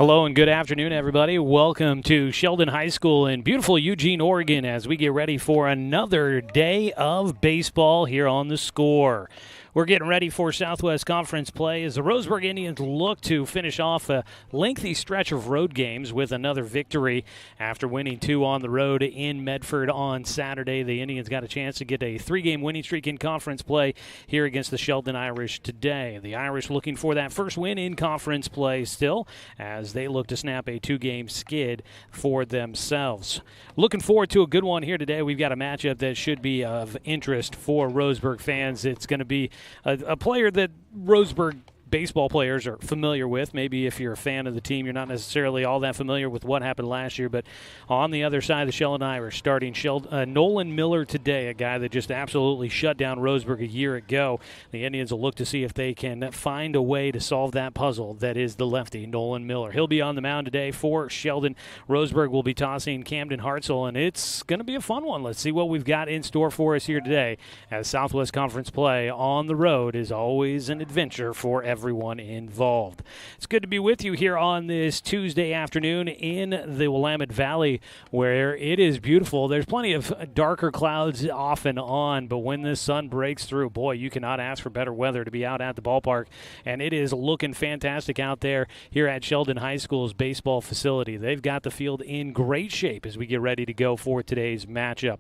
Hello and good afternoon, everybody. Welcome to Sheldon High School in beautiful Eugene, Oregon, as we get ready for another day of baseball here on The Score. We're getting ready for Southwest Conference play as the Roseburg Indians look to finish off a lengthy stretch of road games with another victory after winning 2 on the road in Medford on Saturday. The Indians got a chance to get a 3-game winning streak in conference play here against the Sheldon Irish today. The Irish looking for that first win in conference play still as they look to snap a 2-game skid for themselves. Looking forward to a good one here today. We've got a matchup that should be of interest for Roseburg fans. It's going to be a player that Roseburg baseball players are familiar with. Maybe if you're a fan of the team, you're not necessarily all that familiar with what happened last year. But on the other side, the Sheldon Irish starting Nolan Miller today, a guy that just absolutely shut down Roseburg a year ago. The Indians will look to see if they can find a way to solve that puzzle that is the lefty, Nolan Miller. He'll be on the mound today for Sheldon. Roseburg will be tossing Camden Hartzell, and it's going to be a fun one. Let's see what we've got in store for us here today, as Southwest Conference play on the road is always an adventure for everyone involved. It's good to be with you here on this Tuesday afternoon in the Willamette Valley, where it is beautiful. There's plenty of darker clouds off and on, but when the sun breaks through, boy, you cannot ask for better weather to be out at the ballpark, and it is looking fantastic out there here at Sheldon High School's baseball facility. They've got the field in great shape as we get ready to go for today's matchup.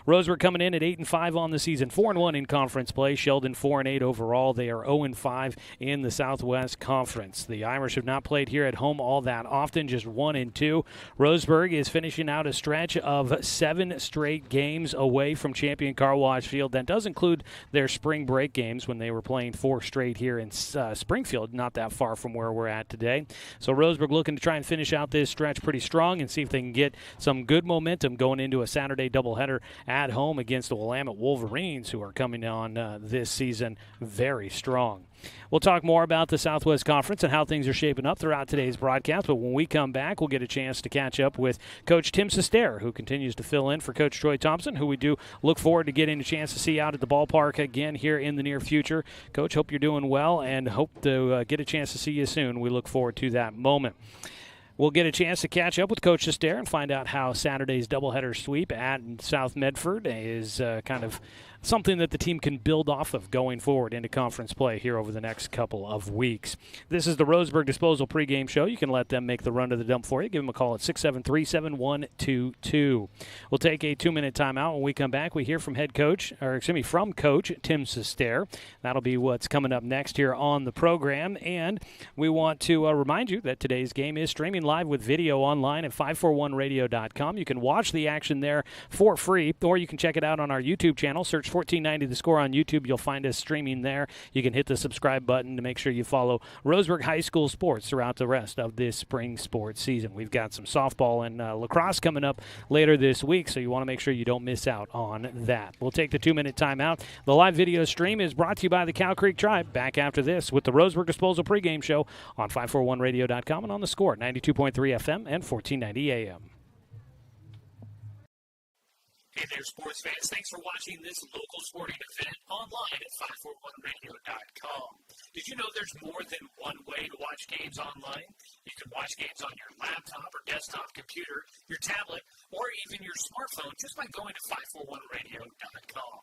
Roseburg coming in at 8-5 on the season, 4-1 in conference play. Sheldon 4-8 overall. They are 0-5 in the Southwest Conference. The Irish have not played here at home all that often, just 1-2. Roseburg is finishing out a stretch of 7 straight games away from champion Car Wash Field. That does include their spring break games when they were playing 4 straight here in Springfield, not that far from where we're at today. So Roseburg looking to try and finish out this stretch pretty strong and see if they can get some good momentum going into a Saturday doubleheader at home against the Willamette Wolverines, who are coming on this season very strong. We'll talk more about the Southwest Conference and how things are shaping up throughout today's broadcast, but when we come back, we'll get a chance to catch up with Coach Tim Sester, who continues to fill in for Coach Troy Thompson, who we do look forward to getting a chance to see out at the ballpark again here in the near future. Coach, hope you're doing well and hope to get a chance to see you soon. We look forward to that moment. We'll get a chance to catch up with Coach Sester and find out how Saturday's doubleheader sweep at South Medford is kind of something that the team can build off of going forward into conference play here over the next couple of weeks. This is the Roseburg Disposal pregame show. You can let them make the run to the dump for you. Give them a call at 673-7122. We'll take a 2-minute timeout. When we come back, we hear from from Coach Tim Sester. That'll be what's coming up next here on the program. And we want to remind you that today's game is streaming live with video online at 541radio.com. You can watch the action there for free, or you can check it out on our YouTube channel. Search 1490 The Score on YouTube. You'll find us streaming there. You can hit the subscribe button to make sure you follow Roseburg High School sports throughout the rest of this spring sports season. We've got some softball and lacrosse coming up later this week, so you want to make sure you don't miss out on that. We'll take the 2-minute timeout. The live video stream is brought to you by the Cow Creek Tribe. Back after this with the Roseburg Disposal pregame show on 541radio.com and on The Score, 92.3 FM and 1490 AM. Hey there, sports fans. Thanks for watching this local sporting event online at 541radio.com. Did you know there's more than one way to watch games online? You can watch games on your laptop or desktop computer, your tablet, or even your smartphone just by going to 541radio.com.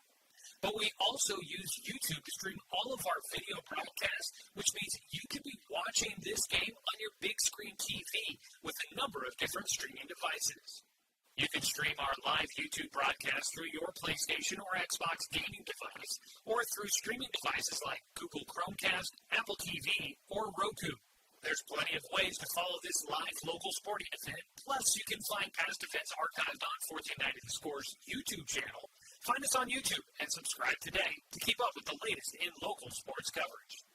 But we also use YouTube to stream all of our video broadcasts, which means you can be watching this game on your big screen TV with a number of different streaming devices. You can stream our live YouTube broadcast through your PlayStation or Xbox gaming device, or through streaming devices like Google Chromecast, Apple TV, or Roku. There's plenty of ways to follow this live local sporting event. Plus, you can find past events archived on 1490 The Score's YouTube channel. Find us on YouTube and subscribe today to keep up with the latest in local sports coverage.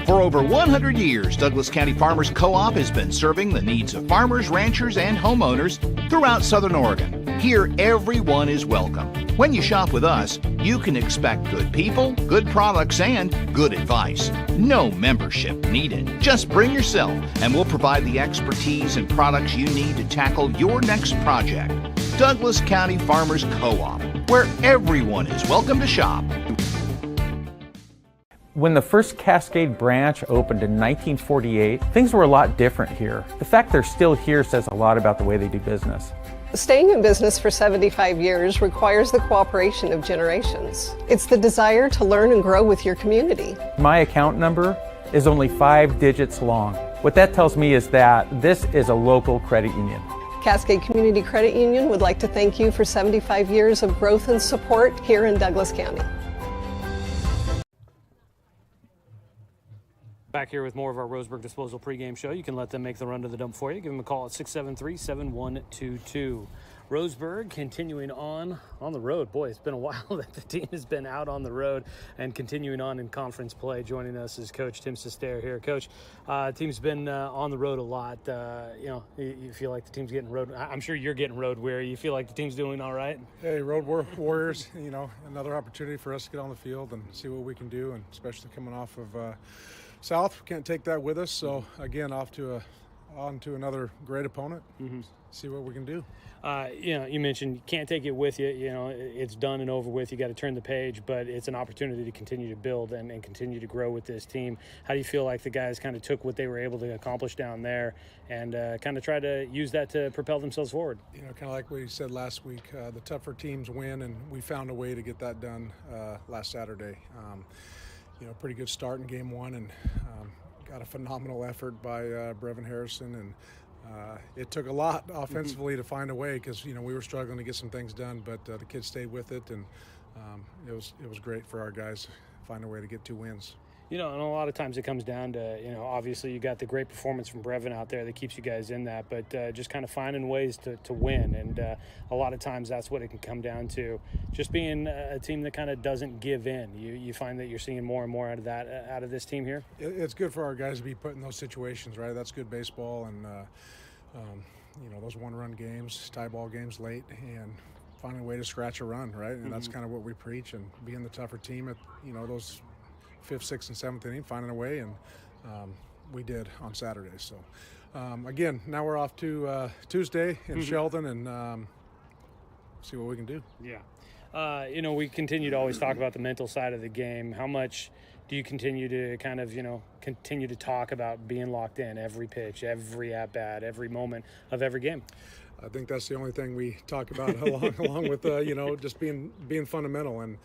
For over 100 years, Douglas County Farmers Co-op has been serving the needs of farmers, ranchers, and homeowners throughout Southern Oregon. Here, everyone is welcome. When you shop with us, you can expect good people, good products, and good advice. No membership needed. Just bring yourself, and we'll provide the expertise and products you need to tackle your next project. Douglas County Farmers Co-op, where everyone is welcome to shop. When the first Cascade branch opened in 1948, things were a lot different here. The fact they're still here says a lot about the way they do business. Staying in business for 75 years requires the cooperation of generations. It's the desire to learn and grow with your community. My account number is only 5 digits long. What that tells me is that this is a local credit union. Cascade Community Credit Union would like to thank you for 75 years of growth and support here in Douglas County. Back here with more of our Roseburg Disposal pregame show. You can let them make the run to the dump for you. Give them a call at 673-7122. Roseburg continuing on the road. Boy, it's been a while that the team has been out on the road and continuing on in conference play. Joining us is Coach Tim Sestair here. Coach, team's been on the road a lot. You feel like the team's getting road. I'm sure you're getting road weary. You feel like the team's doing all right? Hey, road warriors, another opportunity for us to get on the field and see what we can do, and especially coming off of South, we can't take that with us. So again, on to another great opponent. See what we can do. You mentioned you can't take it with you. It's done and over with. You got to turn the page, but it's an opportunity to continue to build and continue to grow with this team. How do you feel like the guys kind of took what they were able to accomplish down there and kind of try to use that to propel themselves forward? Kind of like we said last week, the tougher teams win, and we found a way to get that done last Saturday. Pretty good start in game one, and got a phenomenal effort by Brevin Harrison, and it took a lot offensively to find a way because we were struggling to get some things done, but the kids stayed with it, and it was great for our guys to find a way to get 2 wins. And a lot of times it comes down to, obviously you got the great performance from Brevin out there that keeps you guys in that, but just kind of finding ways to win. And a lot of times that's what it can come down to, just being a team that kind of doesn't give in. You find that you're seeing more and more out of this team here? It's good for our guys to be put in those situations, right? That's good baseball, and, those one-run games, tie ball games late, and finding a way to scratch a run, right? And that's kind of what we preach, and being the tougher team at, those 5th, 6th, and 7th inning, finding a way, and we did on Saturday. So, again, now we're off to Tuesday in Sheldon, and see what we can do. Yeah. We continue to always talk about the mental side of the game. How much do you continue to kind of, continue to talk about being locked in every pitch, every at-bat, every moment of every game? I think that's the only thing we talk about along with, just being fundamental. And,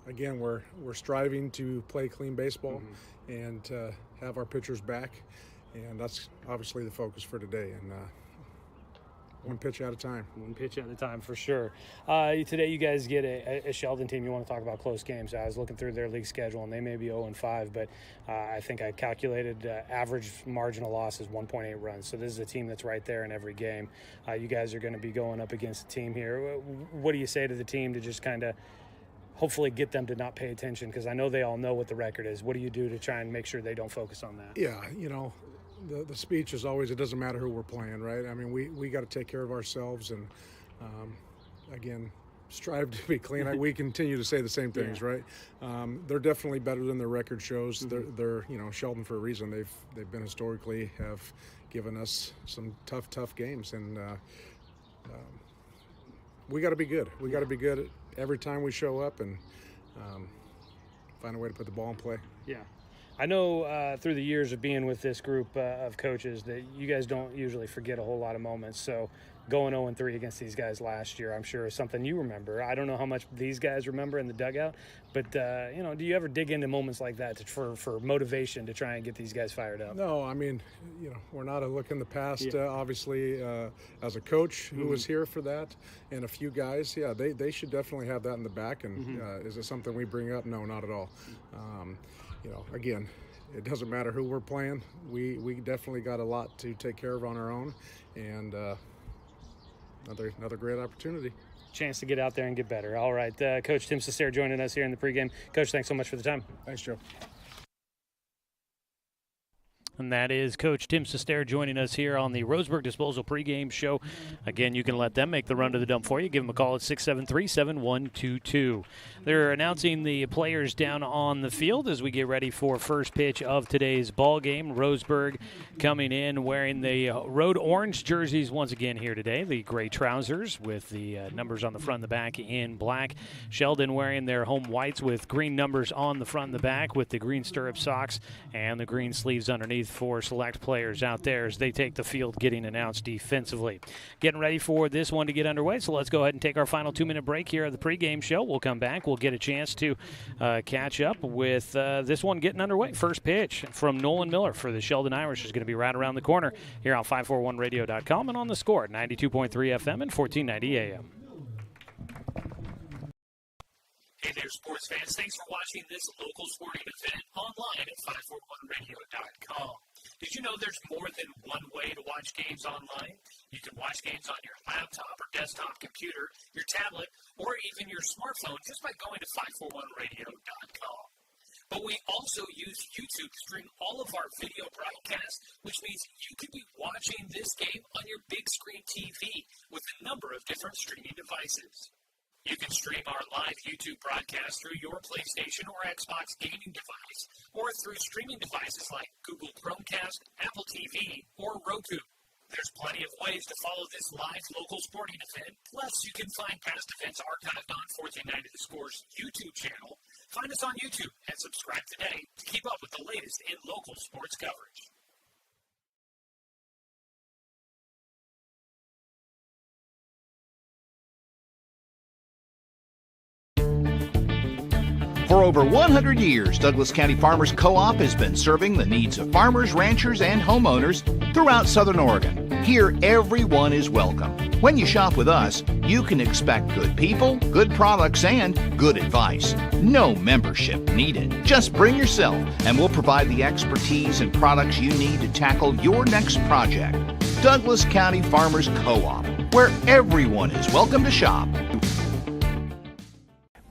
again, we're striving to play clean baseball and have our pitchers back, and that's obviously the focus for today. And one pitch at a time. One pitch at a time, for sure. Today you guys get a Sheldon team. You want to talk about close games. I was looking through their league schedule, and they may be 0-5, but I think I calculated average marginal loss is 1.8 runs. So this is a team that's right there in every game. You guys are going to be going up against a team here. What do you say to the team to just kind of hopefully get them to not pay attention? Because I know they all know what the record is. What do you do to try and make sure they don't focus on that? Yeah, the speech is always, it doesn't matter who we're playing, right? I mean, we got to take care of ourselves, and again, strive to be clean. We continue to say the same things, right? They're definitely better than their record shows. They're Sheldon for a reason. They've been historically have given us some tough games, and we got to be good. We got to be good every time we show up, and find a way to put the ball in play. Yeah. I know through the years of being with this group of coaches that you guys don't usually forget a whole lot of moments. So going 0-3 against these guys last year, I'm sure is something you remember. I don't know how much these guys remember in the dugout, but do you ever dig into moments like that for motivation to try and get these guys fired up? No, I mean, we're not a look in the past. Obviously, as a coach who was here for that, and a few guys, they should definitely have that in the back. And is it something we bring up? No, not at all. Again, it doesn't matter who we're playing. We definitely got a lot to take care of on our own, and another great opportunity. Chance to get out there and get better. All right, Coach Tim Sestair joining us here in the pregame. Coach, thanks so much for the time. Thanks, Joe. And that is Coach Tim Sester joining us here on the Roseburg Disposal pregame show. Again, you can let them make the run to the dump for you. Give them a call at 673-7122. They're announcing the players down on the field as we get ready for first pitch of today's ball game. Roseburg coming in wearing the road orange jerseys once again here today. The gray trousers with the numbers on the front and the back in black. Sheldon wearing their home whites with green numbers on the front and the back with the green stirrup socks and the green sleeves underneath for select players out there as they take the field getting announced defensively. Getting ready for this one to get underway, so let's go ahead and take our final 2-minute break here at the pregame show. We'll come back. We'll get a chance to catch up with this one getting underway. First pitch from Nolan Miller for the Sheldon Irish is going to be right around the corner here on 541radio.com and on the score, 92.3 FM and 1490 AM. Hey there, sports fans. Thanks for watching this local sporting event online at 541radio.com. Did you know there's more than one way to watch games online? You can watch games on your laptop or desktop computer, your tablet, or even your smartphone just by going to 541radio.com. But we also use YouTube to stream all of our video broadcasts, which means you could be watching this game on your big screen TV with a number of different streaming devices. You can stream our live YouTube broadcast through your PlayStation or Xbox gaming device, or through streaming devices like Google Chromecast, Apple TV, or Roku. There's plenty of ways to follow this live local sporting event. Plus, you can find past events archived on 1490 The Score's YouTube channel. Find us on YouTube and subscribe today to keep up with the latest in local sports coverage. For over 100 years, Douglas County Farmers Co-op has been serving the needs of farmers, ranchers, and homeowners throughout Southern Oregon. Here, everyone is welcome. When you shop with us, you can expect good people, good products, and good advice. No membership needed. Just bring yourself, and we'll provide the expertise and products you need to tackle your next project. Douglas County Farmers Co-op, where everyone is welcome to shop.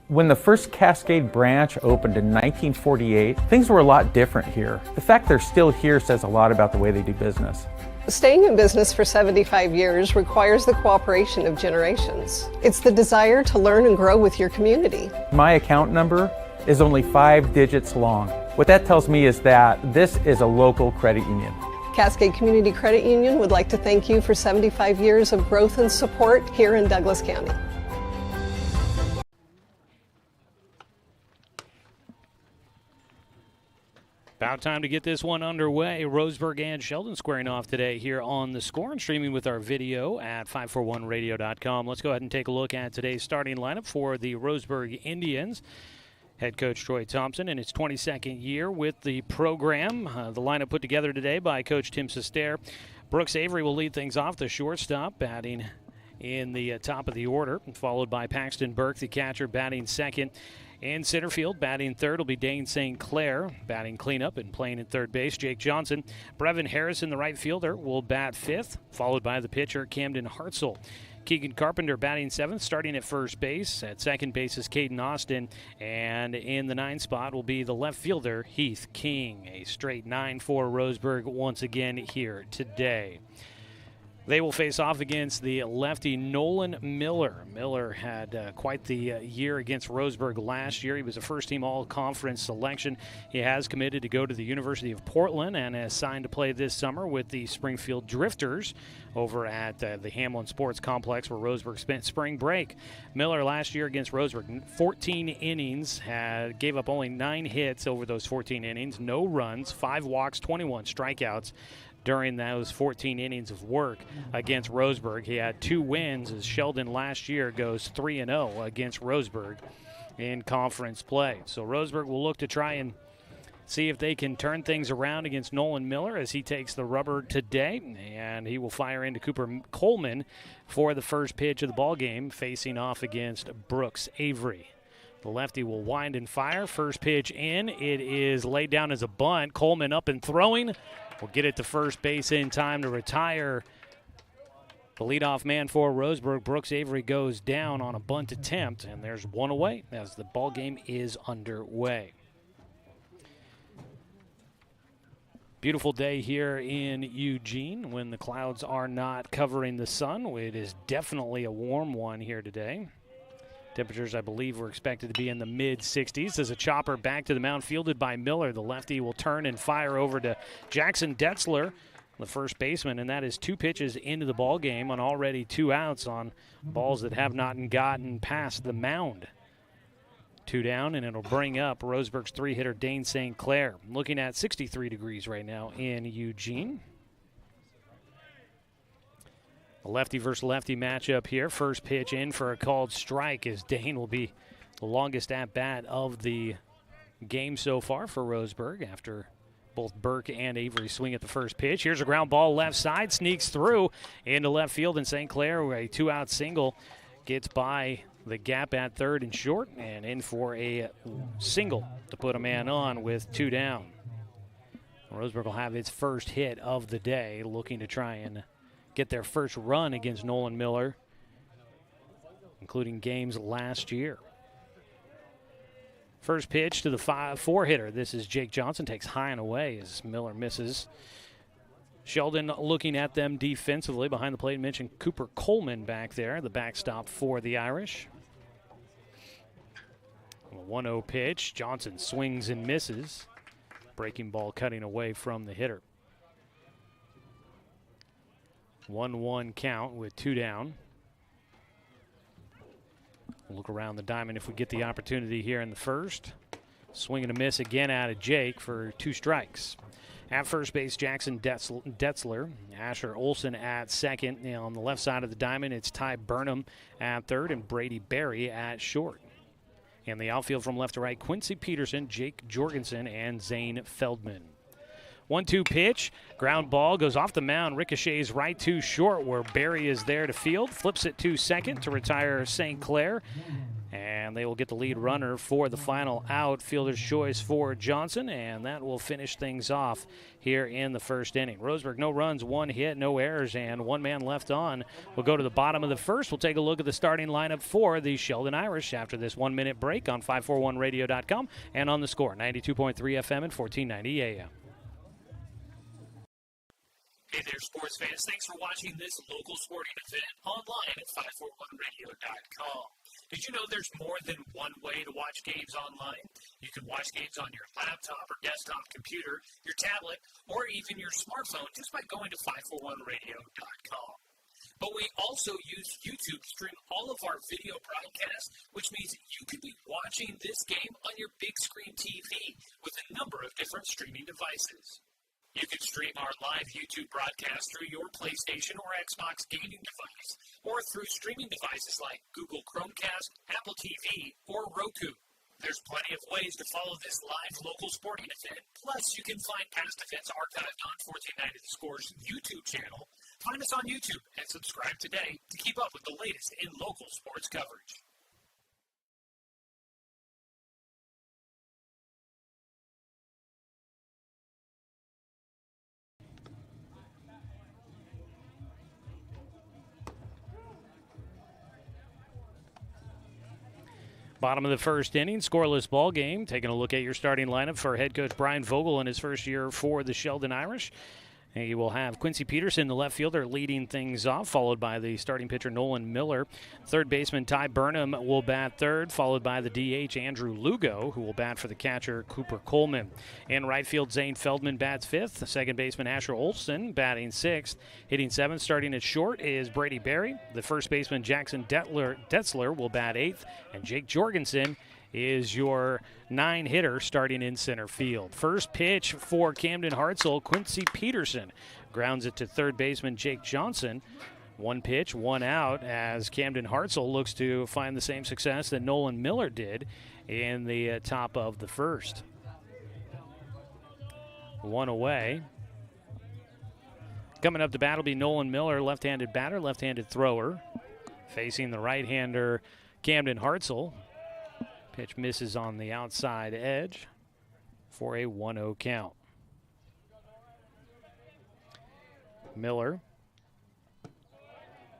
When the first Cascade branch opened in 1948, things were a lot different here. The fact they're still here says a lot about the way they do business. Staying in business for 75 years requires the cooperation of generations. It's the desire to learn and grow with your community. My account number is only 5 digits long. What that tells me is that this is a local credit union. Cascade Community Credit Union would like to thank you for 75 years of growth and support here in Douglas County. About time to get this one underway. Roseburg and Sheldon squaring off today here on the score and streaming with our video at 541radio.com. Let's go ahead and take a look at today's starting lineup for the Roseburg Indians. Head coach Troy Thompson in his 22nd year with the program. The lineup put together today by Coach Tim Sester. Brooks Avery will lead things off, the shortstop, batting in the top of the order, followed by Paxton Burke, the catcher, batting second. In center field, batting third will be Dane St. Clair, batting cleanup and playing at third base. Jake Johnson, Brevin Harrison, the right fielder, will bat fifth, followed by the pitcher, Camden Hartzell. Keegan Carpenter batting seventh, starting at first base. At second base is Caden Austin, and in the 9 spot will be the left fielder, Heath King. A straight 9 for Roseburg once again here today. They will face off against the lefty Nolan Miller. Miller had quite the year against Roseburg last year. He was a first-team all-conference selection. He has committed to go to the University of Portland and has signed to play this summer with the Springfield Drifters over at the Hamlin Sports Complex where Roseburg spent spring break. Miller last year against Roseburg, 14 innings, gave up only 9 hits over those 14 innings, no runs, 5 walks, 21 strikeouts. During those 14 innings of work against Roseburg. He had 2 wins as Sheldon last year goes 3-0 against Roseburg in conference play. So Roseburg will look to try and see if they can turn things around against Nolan Miller as he takes the rubber today, and he will fire into Cooper Coleman for the first pitch of the ball game, facing off against Brooks Avery. The lefty will wind and fire. First pitch in. It is laid down as a bunt. Coleman up and throwing. Will get it to first base in time to retire. The leadoff man for Roseburg, Brooks Avery, goes down on a bunt attempt, and there's one away as the ball game is underway. Beautiful day here in Eugene when the clouds are not covering the sun. It is definitely a warm one here today. Temperatures, I believe, were expected to be in the mid-60s. As a chopper back to the mound, fielded by Miller. The lefty will turn and fire over to Jackson Detzler, the first baseman, and that is 2 pitches into the ball game on already 2 outs on balls that have not gotten past the mound. 2 down, and it'll bring up Roseburg's 3-hitter Dane St. Clair. Looking at 63 degrees right now in Eugene. A lefty versus lefty matchup here. First pitch in for a called strike as Dane will be the longest at-bat of the game so far for Roseburg after both Burke and Avery swing at the first pitch. Here's a ground ball left side, sneaks through into left field, and St. Clair with a 2-out single gets by the gap at third and short and in for a single to put a man on with 2 down. Roseburg will have its first hit of the day, looking to try and get their first run against Nolan Miller, including games last year. First pitch to the 4-hitter. This is Jake Johnson, takes high and away as Miller misses. Sheldon looking at them defensively behind the plate. Mentioned Cooper Coleman back there, the backstop for the Irish. A 1-0 pitch. Johnson swings and misses. Breaking ball cutting away from the hitter. 1-1 count with 2 down. We'll look around the diamond if we get the opportunity here in the first. Swing and a miss again out of Jake for 2 strikes. At first base, Jackson Detzler. Asher Olson at second. And on the left side of the diamond, it's Ty Burnham at third and Brady Berry at short. And the outfield from left to right, Quincy Peterson, Jake Jorgensen, and Zane Feldman. 1-2 pitch, ground ball goes off the mound, ricochets right to short where Berry is there to field, flips it to second to retire St. Clair, and they will get the lead runner for the final out. Fielder's choice for Johnson, and that will finish things off here in the first inning. Roseburg, no runs, 1 hit, no errors, and 1 man left on. We'll go to the bottom of the first. We'll take a look at the starting lineup for the Sheldon Irish after this 1-minute break on 541radio.com and on the Score, 92.3 FM and 1490 AM. Hey there, sports fans. Thanks for watching this local sporting event online at 541radio.com. Did you know there's more than one way to watch games online? You can watch games on your laptop or desktop computer, your tablet, or even your smartphone just by going to 541radio.com. But we also use YouTube to stream all of our video broadcasts, which means you could be watching this game on your big screen TV with a number of different streaming devices. You can stream our live YouTube broadcast through your PlayStation or Xbox gaming device, or through streaming devices like Google Chromecast, Apple TV, or Roku. There's plenty of ways to follow this live local sporting event. Plus, you can find past events archived on 1490 The Score's YouTube channel. Find us on YouTube and subscribe today to keep up with the latest in local sports coverage. Bottom of the first inning, scoreless ball game. Taking a look at your starting lineup for head coach Brian Vogel in his first year for the Sheldon Irish. He will have Quincy Peterson, the left fielder, leading things off, followed by the starting pitcher Nolan Miller. Third baseman Ty Burnham will bat third, followed by the DH Andrew Lugo, who will bat for the catcher Cooper Coleman. In right field, Zane Feldman bats fifth. The second baseman Asher Olson batting 6th. Hitting 7th, starting at short, is Brady Berry. The first baseman Jackson Detzler will bat 8th, and Jake Jorgensen is your 9-hitter starting in center field. First pitch for Camden Hartzell, Quincy Peterson grounds it to third baseman Jake Johnson. 1 pitch, 1 out, as Camden Hartzell looks to find the same success that Nolan Miller did in the top of the first. 1 away. Coming up to bat will be Nolan Miller, left-handed batter, left-handed thrower, facing the right-hander Camden Hartzell. Pitch misses on the outside edge for a 1-0 count. Miller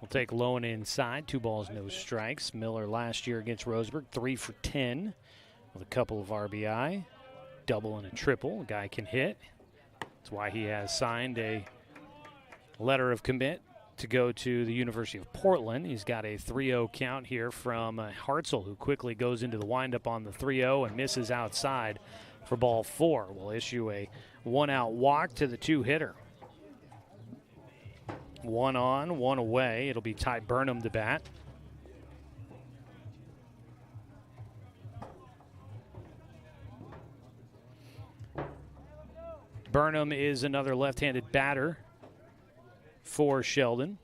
will take low and inside. 2 balls, no strikes. Miller last year against Roseburg, 3 for 10 with a couple of RBI. Double and a triple. A guy can hit. That's why he has signed a letter of commit to go to the University of Portland. He's got a 3-0 count here from Hartzell, who quickly goes into the windup on the 3-0 and misses outside for ball 4. Will issue a 1-out walk to the 2-hitter. 1 on, 1 away. It'll be Ty Burnham to bat. Burnham is another left-handed batter for Sheldon.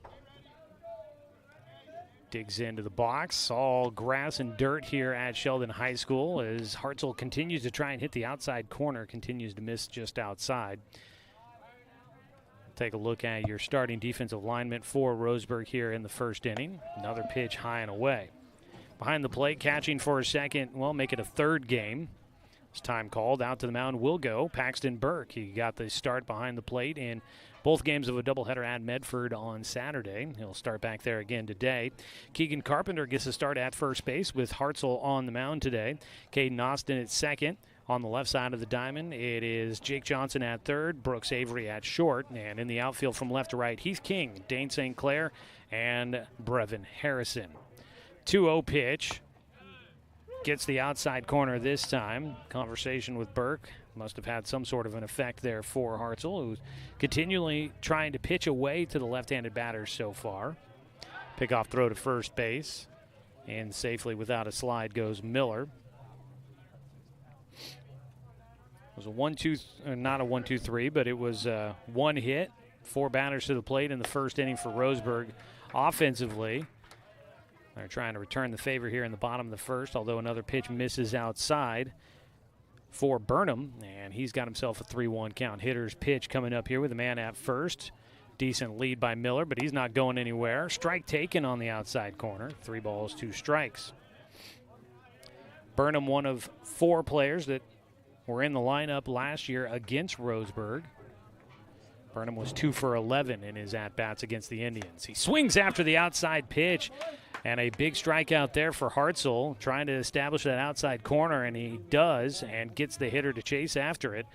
Digs into the box. All grass and dirt here at Sheldon High School as Hartzell continues to try and hit the outside corner, continues to miss just outside. Take a look at your starting defensive lineman for Roseburg here in the first inning. Another pitch high and away. Behind the plate, catching for a second, well, make it a third game. It's time called. Out to the mound will go Paxton Burke. He got the start behind the plate in both games of a doubleheader at Medford on Saturday. He'll start back there again today. Keegan Carpenter gets a start at first base with Hartzell on the mound today. Caden Austin at second. On the left side of the diamond, it is Jake Johnson at third, Brooks Avery at short, and in the outfield from left to right, Heath King, Dane St. Clair, and Brevin Harrison. 2-0 pitch. Gets the outside corner this time. Conversation with Burke must have had some sort of an effect there for Hartzell, who's continually trying to pitch away to the left-handed batters so far. Pickoff throw to first base, and safely without a slide goes Miller. It was a 1-2, not a 1-2-3, but it was one hit, 4 batters to the plate in the first inning for Roseburg offensively. They're trying to return the favor here in the bottom of the first, although another pitch misses outside for Burnham, and he's got himself a 3-1 count. Hitter's pitch coming up here with a man at first. Decent lead by Miller, but he's not going anywhere. Strike taken on the outside corner. 3 balls, 2 strikes. Burnham, one of 4 players that were in the lineup last year against Roseburg. Burnham was 2 for 11 in his at-bats against the Indians. He swings after the outside pitch, and a big strikeout there for Hartzell, trying to establish that outside corner, and he does, and gets the hitter to chase after it.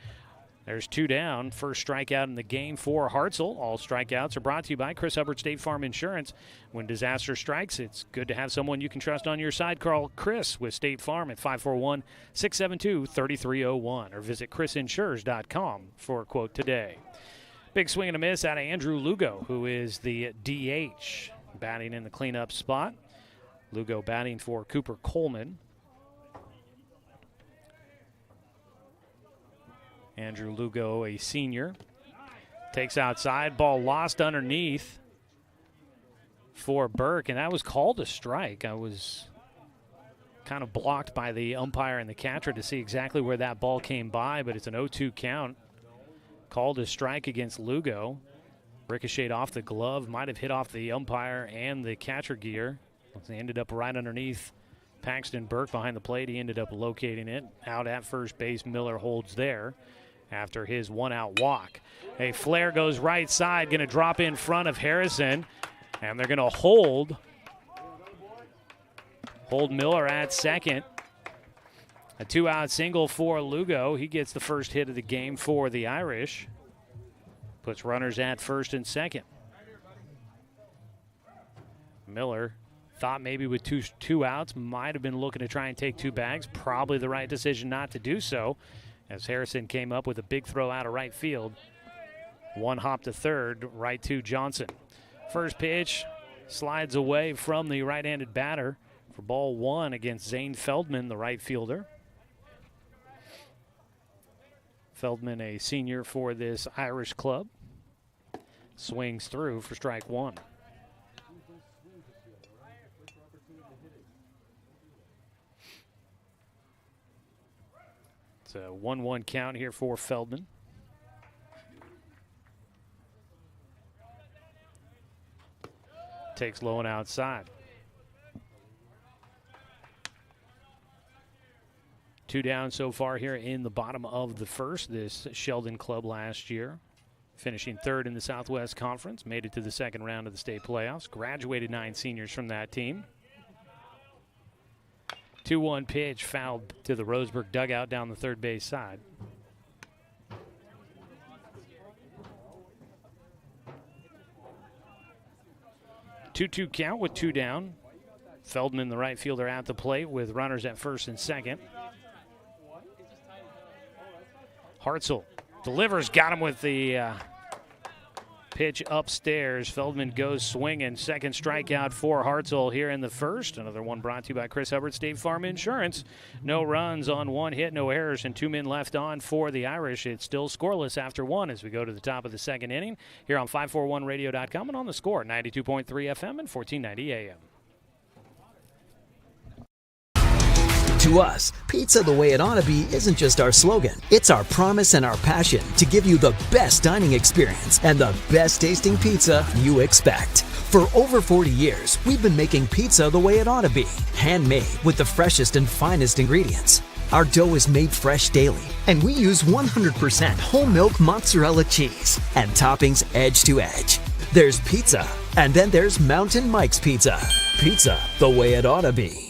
There's 2 down. First strikeout in the game for Hartzell. All strikeouts are brought to you by Chris Hubbard State Farm Insurance. When disaster strikes, it's good to have someone you can trust on your side. Call Chris with State Farm at 541-672-3301 or visit chrisinsures.com for a quote today. Big swing and a miss out of Andrew Lugo, who is the DH, batting in the cleanup spot. Lugo batting for Cooper Coleman. Andrew Lugo, a senior, takes outside. Ball lost underneath for Burke, and that was called a strike. I was kind of blocked by the umpire and the catcher to see exactly where that ball came by, but it's an 0-2 count. Called a strike against Lugo. Ricocheted off the glove, might have hit off the umpire and the catcher gear. They ended up right underneath Paxton Burke behind the plate. He ended up locating it. Out at first base, Miller holds there after his 1-out walk. A flare goes right side, going to drop in front of Harrison, and they're going to hold Miller at second. A 2-out single for Lugo. He gets the first hit of the game for the Irish. Puts runners at first and second. Miller thought maybe with two outs, might have been looking to try and take 2 bags. Probably the right decision not to do so, as Harrison came up with a big throw out of right field. 1 hop to third, right to Johnson. First pitch slides away from the right-handed batter for ball 1 against Zane Feldman, the right fielder. Feldman, a senior for this Irish club, swings through for strike 1. It's a 1-1 count here for Feldman. Takes low and outside. 2 down so far here in the bottom of the first. This Sheldon club last year, finishing 3rd in the Southwest Conference, made it to the 2nd round of the state playoffs. Graduated 9 seniors from that team. 2-1 pitch fouled to the Roseburg dugout down the third base side. 2-2 count with 2 down. Feldman, the right fielder, at the plate with runners at first and second. Hartzell delivers, got him with the pitch upstairs. Feldman goes swinging. Second strikeout for Hartzell here in the first. Another one brought to you by Chris Hubbard, State Farm Insurance. No runs on 1 hit, no errors, and 2 men left on for the Irish. It's still scoreless after 1 as we go to the top of the second inning here on 541radio.com and on the Score, 92.3 FM and 1490 AM. To us, pizza the way it ought to be isn't just our slogan. It's our promise and our passion to give you the best dining experience and the best tasting pizza you expect. For over 40 years, we've been making pizza the way it ought to be. Handmade with the freshest and finest ingredients. Our dough is made fresh daily, and we use 100% whole milk mozzarella cheese and toppings edge to edge. There's pizza, and then there's Mountain Mike's Pizza. Pizza the way it ought to be.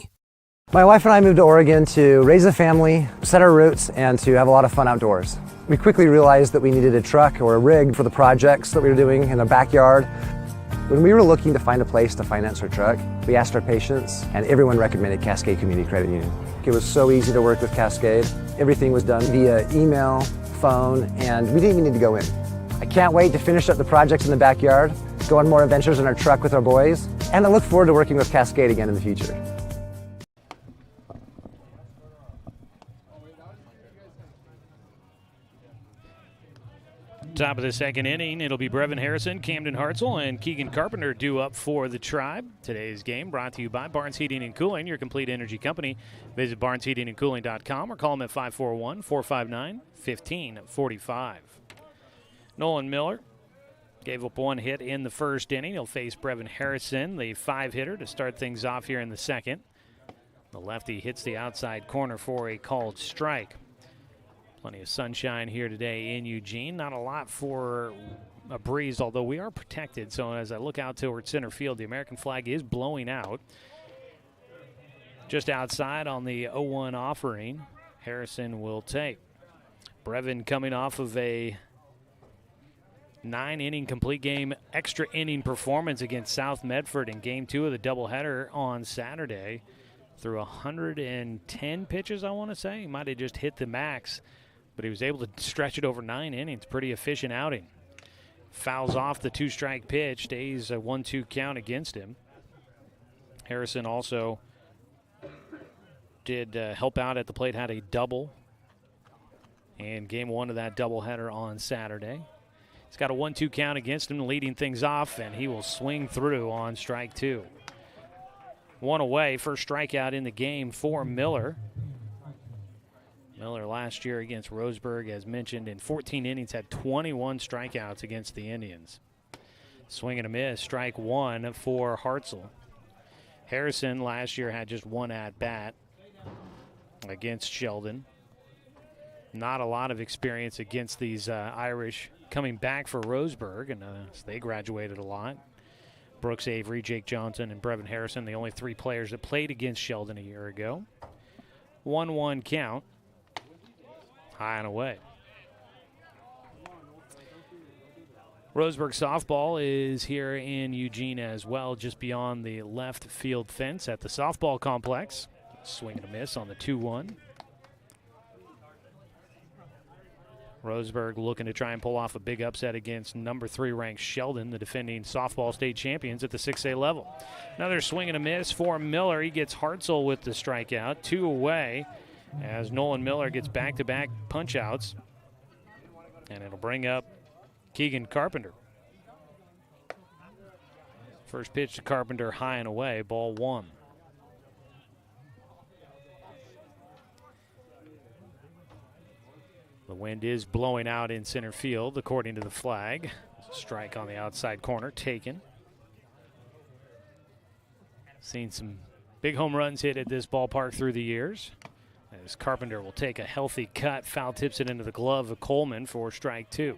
My wife and I moved to Oregon to raise a family, set our roots, and to have a lot of fun outdoors. We quickly realized that we needed a truck or a rig for the projects that we were doing in our backyard. When we were looking to find a place to finance our truck, we asked our patients, and everyone recommended Cascade Community Credit Union. It was so easy to work with Cascade. Everything was done via email, phone, and we didn't even need to go in. I can't wait to finish up the projects in the backyard, go on more adventures in our truck with our boys, and I look forward to working with Cascade again in the future. Top of the second inning, it'll be Brevin Harrison, Camden Hartzell, and Keegan Carpenter due up for the Tribe. Today's game brought to you by Barnes Heating and Cooling, your complete energy company. Visit barnesheatingandcooling.com or call them at 541-459-1545. Nolan Miller gave up 1 hit in the first inning. He'll face Brevin Harrison, the 5-hitter, to start things off here in the second. The lefty hits the outside corner for a called strike. Plenty of sunshine here today in Eugene. Not a lot for a breeze, although we are protected. So as I look out toward center field, the American flag is blowing out. Just outside on the 0-1 offering, Harrison will take. Brevin coming off of a 9-inning complete game, extra inning performance against South Medford in Game 2 of the doubleheader on Saturday. Through 110 pitches, I want to say. He might have just hit the max, but he was able to stretch it over 9 innings. Pretty efficient outing. Fouls off the 2-strike pitch, stays a 1-2 count against him. Harrison also did help out at the plate, had a double in Game 1 of that doubleheader on Saturday. He's got a 1-2 count against him, leading things off, and he will swing through on strike 2. 1 away, first strikeout in the game for Miller. Miller last year against Roseburg, as mentioned, in 14 innings had 21 strikeouts against the Indians. Swing and a miss, strike 1 for Hartzell. Harrison last year had just 1 at-bat against Sheldon. Not a lot of experience against these Irish coming back for Roseburg, and they graduated a lot. Brooks Avery, Jake Johnson, and Brevin Harrison, the only 3 players that played against Sheldon a year ago. 1-1 count. High and away. Roseburg softball is here in Eugene as well, just beyond the left field fence at the softball complex. Swing and a miss on the 2-1. Roseburg looking to try and pull off a big upset against number 3 ranked Sheldon, the defending softball state champions at the 6A level. Another swing and a miss for Miller. He gets Hartzell with the strikeout. 2 away as Nolan Miller gets back-to-back punch-outs. And it'll bring up Keegan Carpenter. First pitch to Carpenter, high and away, ball 1. The wind is blowing out in center field, according to the flag. Strike on the outside corner, taken. Seen some big home runs hit at this ballpark through the years. As Carpenter will take a healthy cut, foul tips it into the glove of Coleman for strike 2.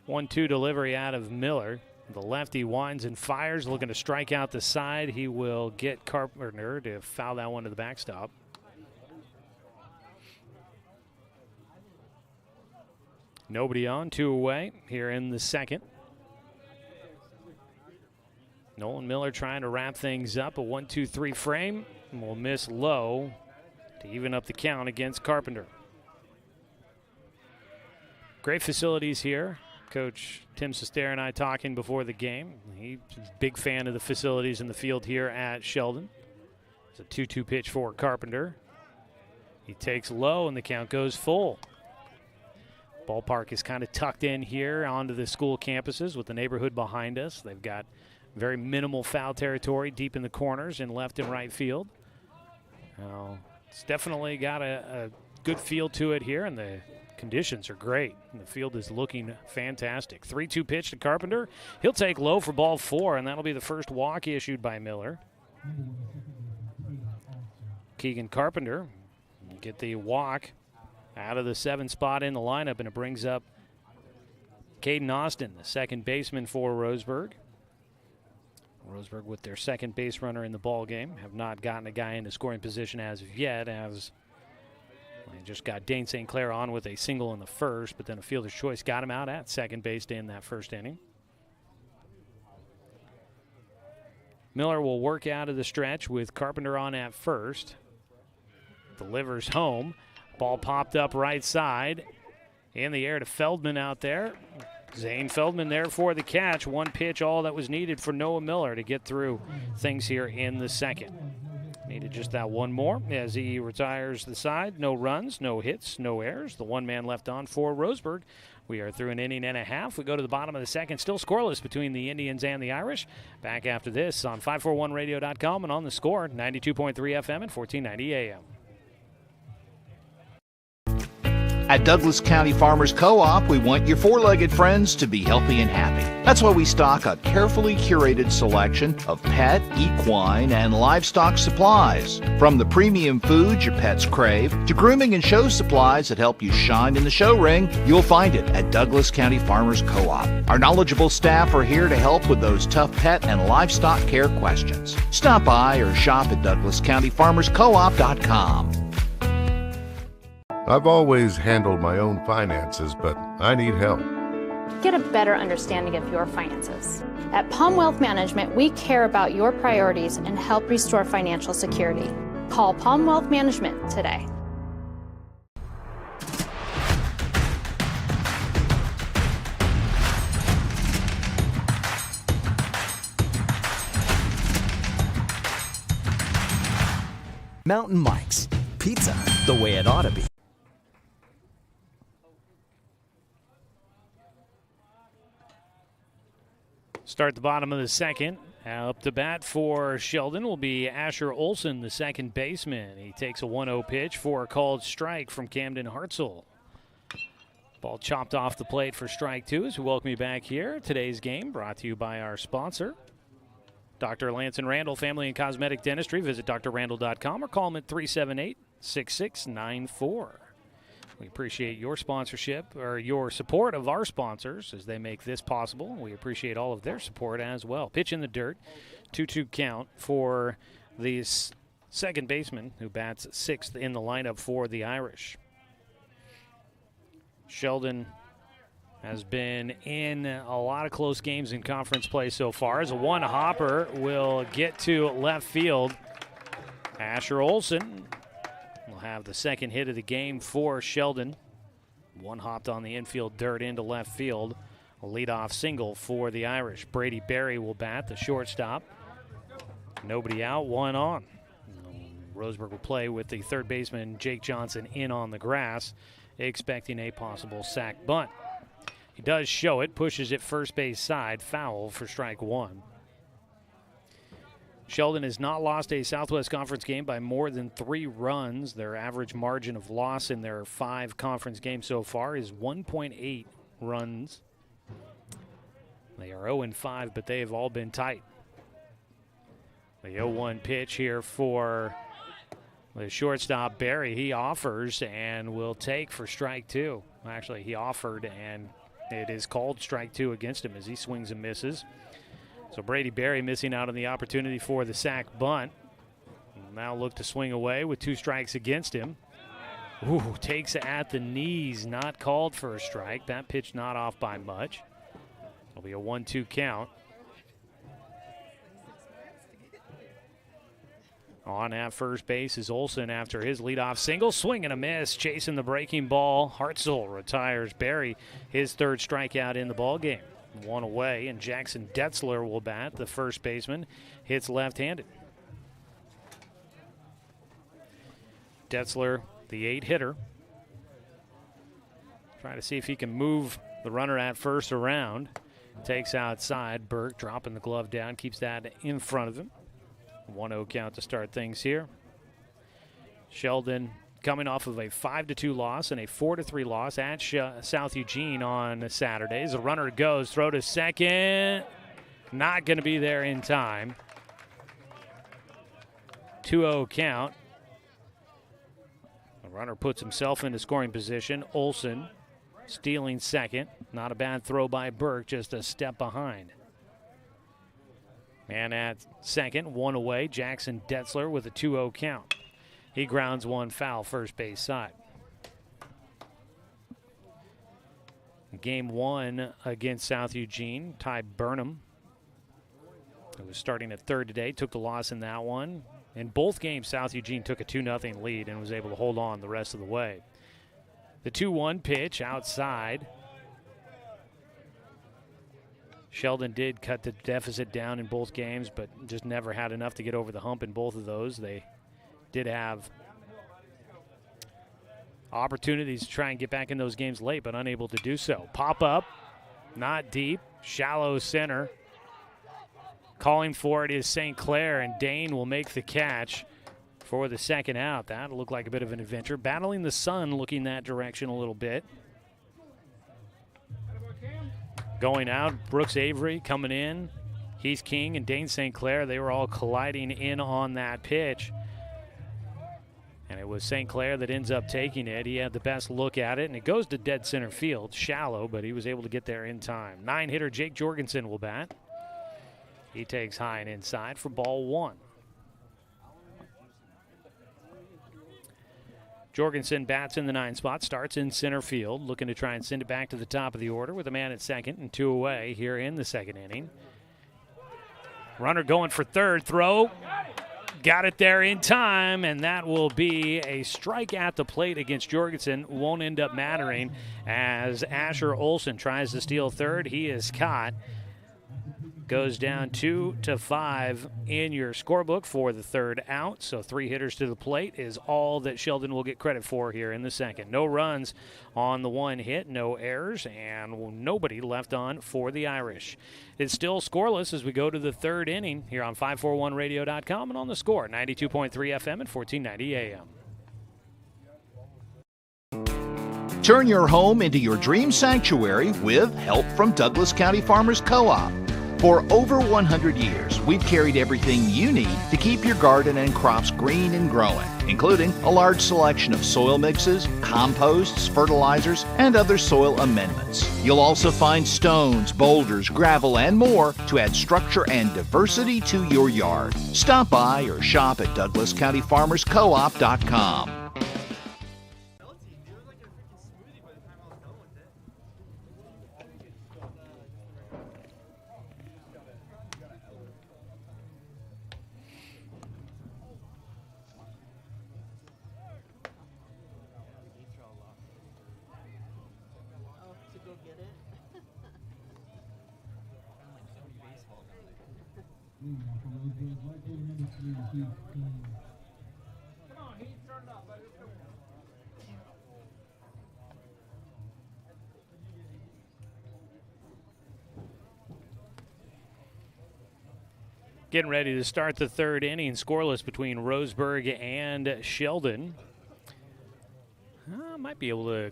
1-2 delivery out of Miller. The lefty winds and fires, looking to strike out the side. He will get Carpenter to foul that one to the backstop. Nobody on, 2 away here in the second. Nolan Miller trying to wrap things up. A 1-2-3 frame. And will miss low to even up the count against Carpenter. Great facilities here. Coach Tim Sester and I talking before the game. He's a big fan of the facilities in the field here at Sheldon. It's a 2-2 pitch for Carpenter. He takes low and the count goes full. Ballpark is kind of tucked in here onto the school campuses with the neighborhood behind us. They've got very minimal foul territory deep in the corners in left and right field. It's definitely got a good feel to it here, and the conditions are great. And the field is looking fantastic. 3-2 pitch to Carpenter. He'll take low for ball 4, and that'll be the first walk issued by Miller. Keegan Carpenter get the walk out of the 7 spot in the lineup, and it brings up Caden Austin, the second baseman for Roseburg. Roseburg with their second base runner in the ball game. Have not gotten a guy into scoring position as of yet, as they just got Dane St. Clair on with a single in the first, but then a fielder's choice got him out at second base in that first inning. Miller will work out of the stretch with Carpenter on at first. Delivers home. Ball popped up right side. In the air to Feldman out there. Zane Feldman there for the catch. One pitch, all that was needed for Noah Miller to get through things here in the second. Needed just that one more as he retires the side. No runs, no hits, no errors. The one man left on for Roseburg. We are through an inning and a half. We go to the bottom of the second. Still scoreless between the Indians and the Irish. Back after this on 541radio.com and on the Score, 92.3 FM and 1490 AM. At Douglas County Farmers Co-op, we want your four-legged friends to be healthy and happy. That's why we stock a carefully curated selection of pet, equine, and livestock supplies. From the premium foods your pets crave to grooming and show supplies that help you shine in the show ring, you'll find it at Douglas County Farmers Co-op. Our knowledgeable staff are here to help with those tough pet and livestock care questions. Stop by or shop at DouglasCountyFarmersCoop.com. I've always handled my own finances, but I need help. Get a better understanding of your finances. At Palm Wealth Management, we care about your priorities and help restore financial security. Call Palm Wealth Management today. Mountain Mike's, pizza the way it ought to be. Start the bottom of the second. Up to bat for Sheldon will be Asher Olson, the second baseman. He takes a 1-0 pitch for a called strike from Camden Hartzell. Ball chopped off the plate for strike 2 as we welcome you back here. Today's game brought to you by our sponsor, Dr. Lance and Randall Family and Cosmetic Dentistry. Visit drrandall.com or call them at 378-6694. We appreciate your sponsorship or your support of our sponsors as they make this possible. We appreciate all of their support as well. Pitch in the dirt, 2-2 count for the second baseman who bats sixth in the lineup for the Irish. Sheldon has been in a lot of close games in conference play so far. As a one-hopper will get to left field. Asher Olson will have the second hit of the game for Sheldon. One hopped on the infield dirt into left field. A leadoff single for the Irish. Brady Berry will bat, the shortstop. Nobody out, one on. Roseburg will play with the third baseman Jake Johnson in on the grass, expecting a possible sac bunt. He does show it, pushes it first base side, foul for strike 1. Sheldon has not lost a Southwest Conference game by more than 3 runs. Their average margin of loss in their 5 conference games so far is 1.8 runs. They are 0-5, but they have all been tight. The 0-1 pitch here for the shortstop, Barry. He offers and will take for strike 2. Actually, he offered, and it is called strike 2 against him as he swings and misses. So Brady Berry missing out on the opportunity for the sac bunt. Now look to swing away with 2 strikes against him. Ooh, takes it at the knees, not called for a strike. That pitch not off by much. It'll be a 1-2 count. On at first base is Olson after his leadoff single. Swing and a miss, chasing the breaking ball. Hartzell retires Barry, his third strikeout in the ballgame. One away, and Jackson Detzler will bat. The first baseman hits left-handed. Detzler, the 8-hitter. Trying to see if he can move the runner at first around. Takes outside. Burke dropping the glove down, keeps that in front of him. 1-0 count to start things here. Sheldon coming off of a 5-2 loss and a 4-3 loss at South Eugene on Saturdays. The runner goes, throw to second. Not going to be there in time. 2-0 count. The runner puts himself into scoring position. Olson stealing second. Not a bad throw by Burke, just a step behind. Man at second, one away. Jackson Detzler with a 2-0 count. He grounds one foul first base side. Game 1 against South Eugene. Ty Burnham, who was starting at third today, took the loss in that one. In both games, South Eugene took a 2-0 lead and was able to hold on the rest of the way. The 2-1 pitch outside. Sheldon did cut the deficit down in both games, but just never had enough to get over the hump in both of those. They did have opportunities to try and get back in those games late, but unable to do so. Pop up, not deep, shallow center. Calling for it is St. Clair, and Dane will make the catch for the second out. That'll look like a bit of an adventure. Battling the sun, looking that direction a little bit. Going out, Brooks Avery coming in. Heath King and Dane St. Clair, they were all colliding in on that pitch. And it was St. Clair that ends up taking it. He had the best look at it, and it goes to dead center field. Shallow, but he was able to get there in time. 9-hitter Jake Jorgensen will bat. He takes high and inside for ball 1. Jorgensen bats in the 9 spot, starts in center field, looking to try and send it back to the top of the order with a man at second and 2 away here in the second inning. Runner going for third, throw. Got it there in time, and that will be a strike at the plate against Jorgensen. Won't end up mattering as Asher Olson tries to steal third. He is caught. Goes down 2-5 in your scorebook for the third out. So 3 hitters to the plate is all that Sheldon will get credit for here in the second. No runs on the 1 hit, no errors, and nobody left on for the Irish. It's still scoreless as we go to the third inning here on 541radio.com and on the Score, 92.3 FM and 1490 AM. Turn your home into your dream sanctuary with help from Douglas County Farmers Co-op. For over 100 years, we've carried everything you need to keep your garden and crops green and growing, including a large selection of soil mixes, composts, fertilizers, and other soil amendments. You'll also find stones, boulders, gravel, and more to add structure and diversity to your yard. Stop by or shop at DouglasCountyFarmersCoop.com. Getting ready to start the third inning, scoreless between Roseburg and Sheldon. Might be able to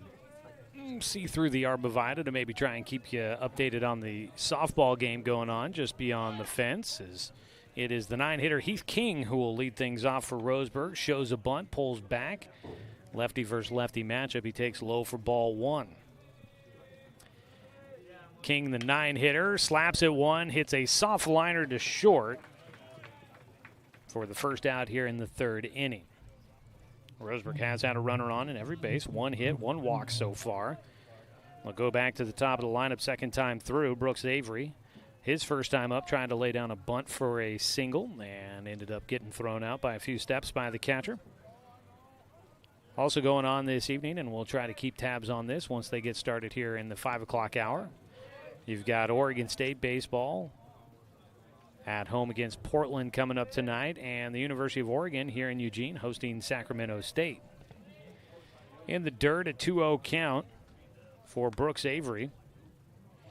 see through the Arborvitae to maybe try and keep you updated on the softball game going on just beyond the fence. As it is the 9-hitter Heath King who will lead things off for Roseburg. Shows a bunt, pulls back. Lefty versus lefty matchup. He takes low for ball 1. King, the 9-hitter, slaps at 1, hits a soft liner to short for the first out here in the third inning. Roseburg has had a runner on in every base. 1 hit, 1 walk so far. We'll go back to the top of the lineup second time through. Brooks Avery his first time up, trying to lay down a bunt for a single and ended up getting thrown out by a few steps by the catcher. Also going on this evening, and we'll try to keep tabs on this once they get started here in the 5 o'clock hour. You've got Oregon State baseball at home against Portland coming up tonight, and the University of Oregon here in Eugene hosting Sacramento State. In the dirt, a 2-0 count for Brooks Avery.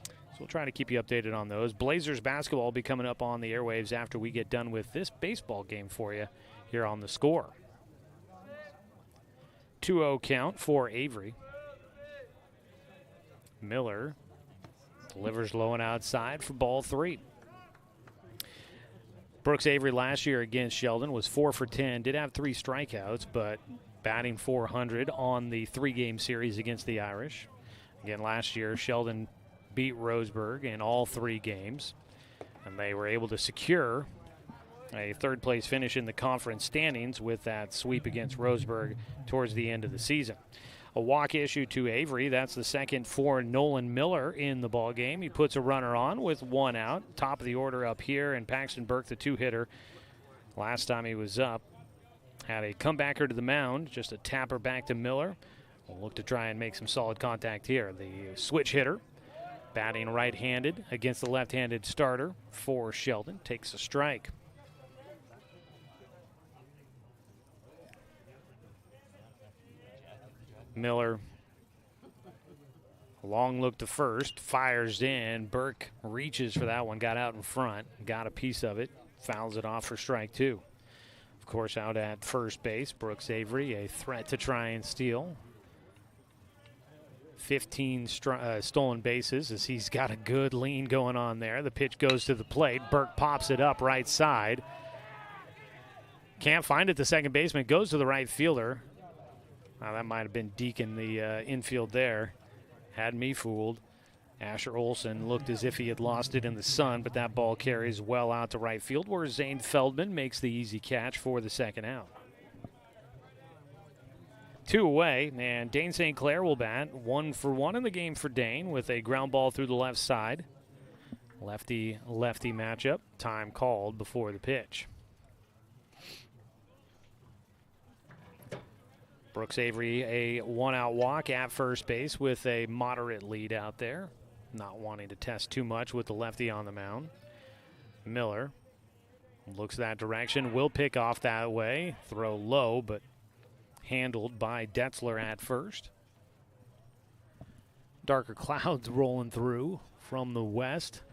So we'll try to keep you updated on those. Blazers basketball will be coming up on the airwaves after we get done with this baseball game for you here on The Score. 2-0 count for Avery. Miller delivers low and outside for ball 3. Brooks Avery last year against Sheldon was 4 for 10, did have 3 strikeouts, but batting .400 on the 3-game series against the Irish. Again, last year, Sheldon beat Roseburg in all 3 games, and they were able to secure a third-place finish in the conference standings with that sweep against Roseburg towards the end of the season. A walk issue to Avery. That's the second for Nolan Miller in the ballgame. He puts a runner on with 1 out. Top of the order up here, and Paxton Burke, the 2-hitter, last time he was up, had a comebacker to the mound, just a tapper back to Miller. We'll look to try and make some solid contact here. The switch hitter, batting right-handed against the left-handed starter for Sheldon, takes a strike. Miller, a long look to first, fires in. Burke reaches for that one, got out in front, got a piece of it, fouls it off for strike 2. Of course, out at first base, Brooks Avery, a threat to try and steal. 15 stolen bases as he's got a good lean going on there. The pitch goes to the plate. Burke pops it up right side. Can't find it. The second baseman goes to the right fielder. That might have been Deacon, the infield there. Had me fooled. Asher Olsen looked as if he had lost it in the sun, but that ball carries well out to right field where Zane Feldman makes the easy catch for the second out. 2 away, and Dane St. Clair will bat. 1 for 1 in the game for Dane with a ground ball through the left side. Lefty-lefty matchup. Time called before the pitch. Brooks Avery, a 1-out walk at first base with a moderate lead out there. Not wanting to test too much with the lefty on the mound. Miller looks that direction, will pick off that way. Throw low, but handled by Detzler at first. Darker clouds rolling through from the west.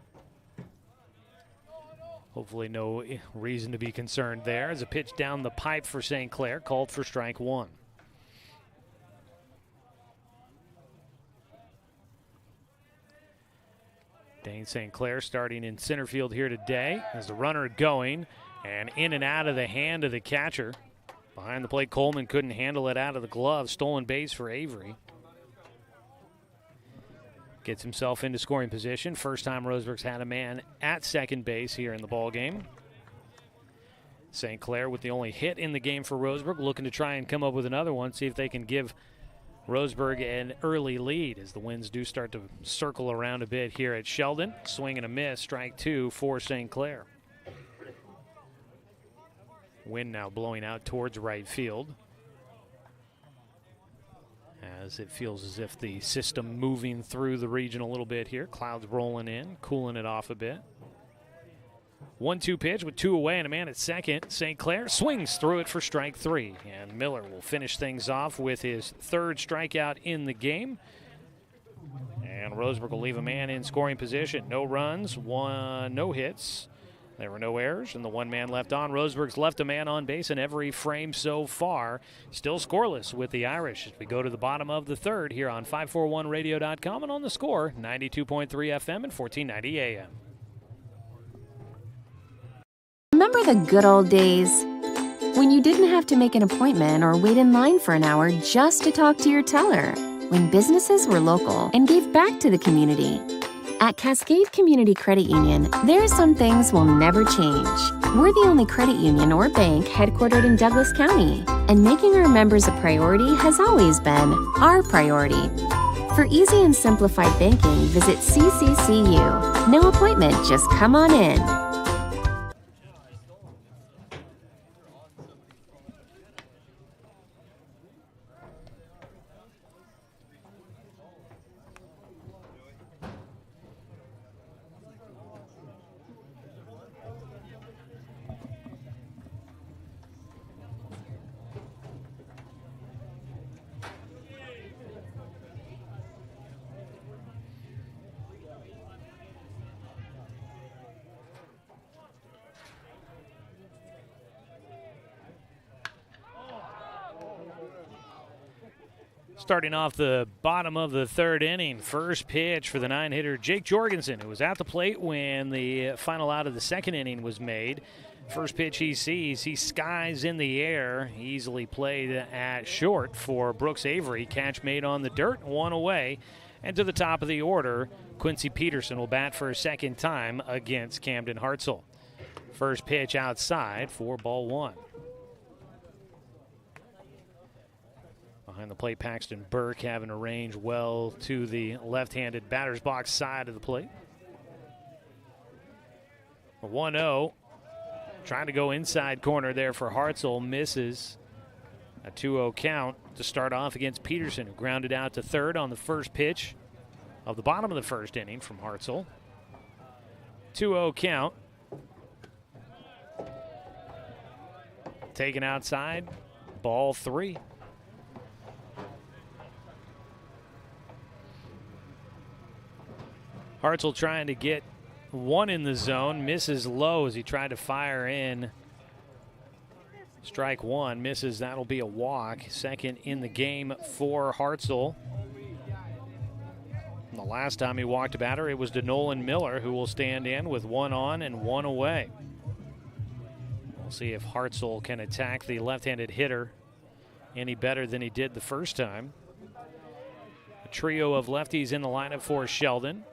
Hopefully no reason to be concerned there. As a pitch down the pipe for St. Clair, called for strike 1. Dane St. Clair starting in center field here today as the runner going and in and out of the hand of the catcher. Behind the plate, Coleman couldn't handle it out of the glove. Stolen base for Avery. Gets himself into scoring position. First time Roseburg's had a man at second base here in the ballgame. St. Clair with the only hit in the game for Roseburg, looking to try and come up with another one, see if they can give Roseburg an early lead as the winds do start to circle around a bit here at Sheldon. Swing and a miss, strike 2 for St. Clair. Wind now blowing out towards right field as it feels as if the system moving through the region a little bit here. Clouds rolling in, cooling it off a bit. 1-2 pitch with 2 away and a man at second. St. Clair swings through it for strike 3. And Miller will finish things off with his 3rd strikeout in the game. And Roseburg will leave a man in scoring position. No runs, no hits. There were no errors, and the 1 man left on. Roseburg's left a man on base in every frame so far. Still scoreless with the Irish as we go to the bottom of the 3rd here on 541radio.com and on The Score, 92.3 FM and 1490 AM. Remember the good old days when you didn't have to make an appointment or wait in line for an hour just to talk to your teller, when businesses were local and gave back to the community. At Cascade Community Credit Union, there are some things will never change. We're the only credit union or bank headquartered in Douglas County, and making our members a priority has always been our priority. For easy and simplified banking, visit CCCU. No appointment, just come on in. Starting off the bottom of the third inning, first pitch for the 9-hitter Jake Jorgensen, who was at the plate when the final out of the second inning was made. First pitch he sees, he skies in the air, easily played at short for Brooks Avery. Catch made on the dirt, one away. And to the top of the order, Quincy Peterson will bat for a second time against Camden Hartzell. First pitch outside for ball one. Behind the plate, Paxton Burke having to range well to the left-handed batter's box side of the plate. A 1-0. Trying to go inside corner there for Hartzell. Misses. A 2-0 count to start off against Peterson, who grounded out to third on the first pitch of the bottom of the first inning from Hartzell. 2-0 count. Taken outside. Ball three. Hartzell trying to get one in the zone, misses low as he tried to fire in. Strike one, misses. That'll be a walk. Second in the game for Hartzell. And the last time he walked a batter, it was to Nolan Miller, who will stand in with one on and one away. We'll see if Hartzell can attack the left-handed hitter any better than he did the first time. A trio of lefties in the lineup for Sheldon.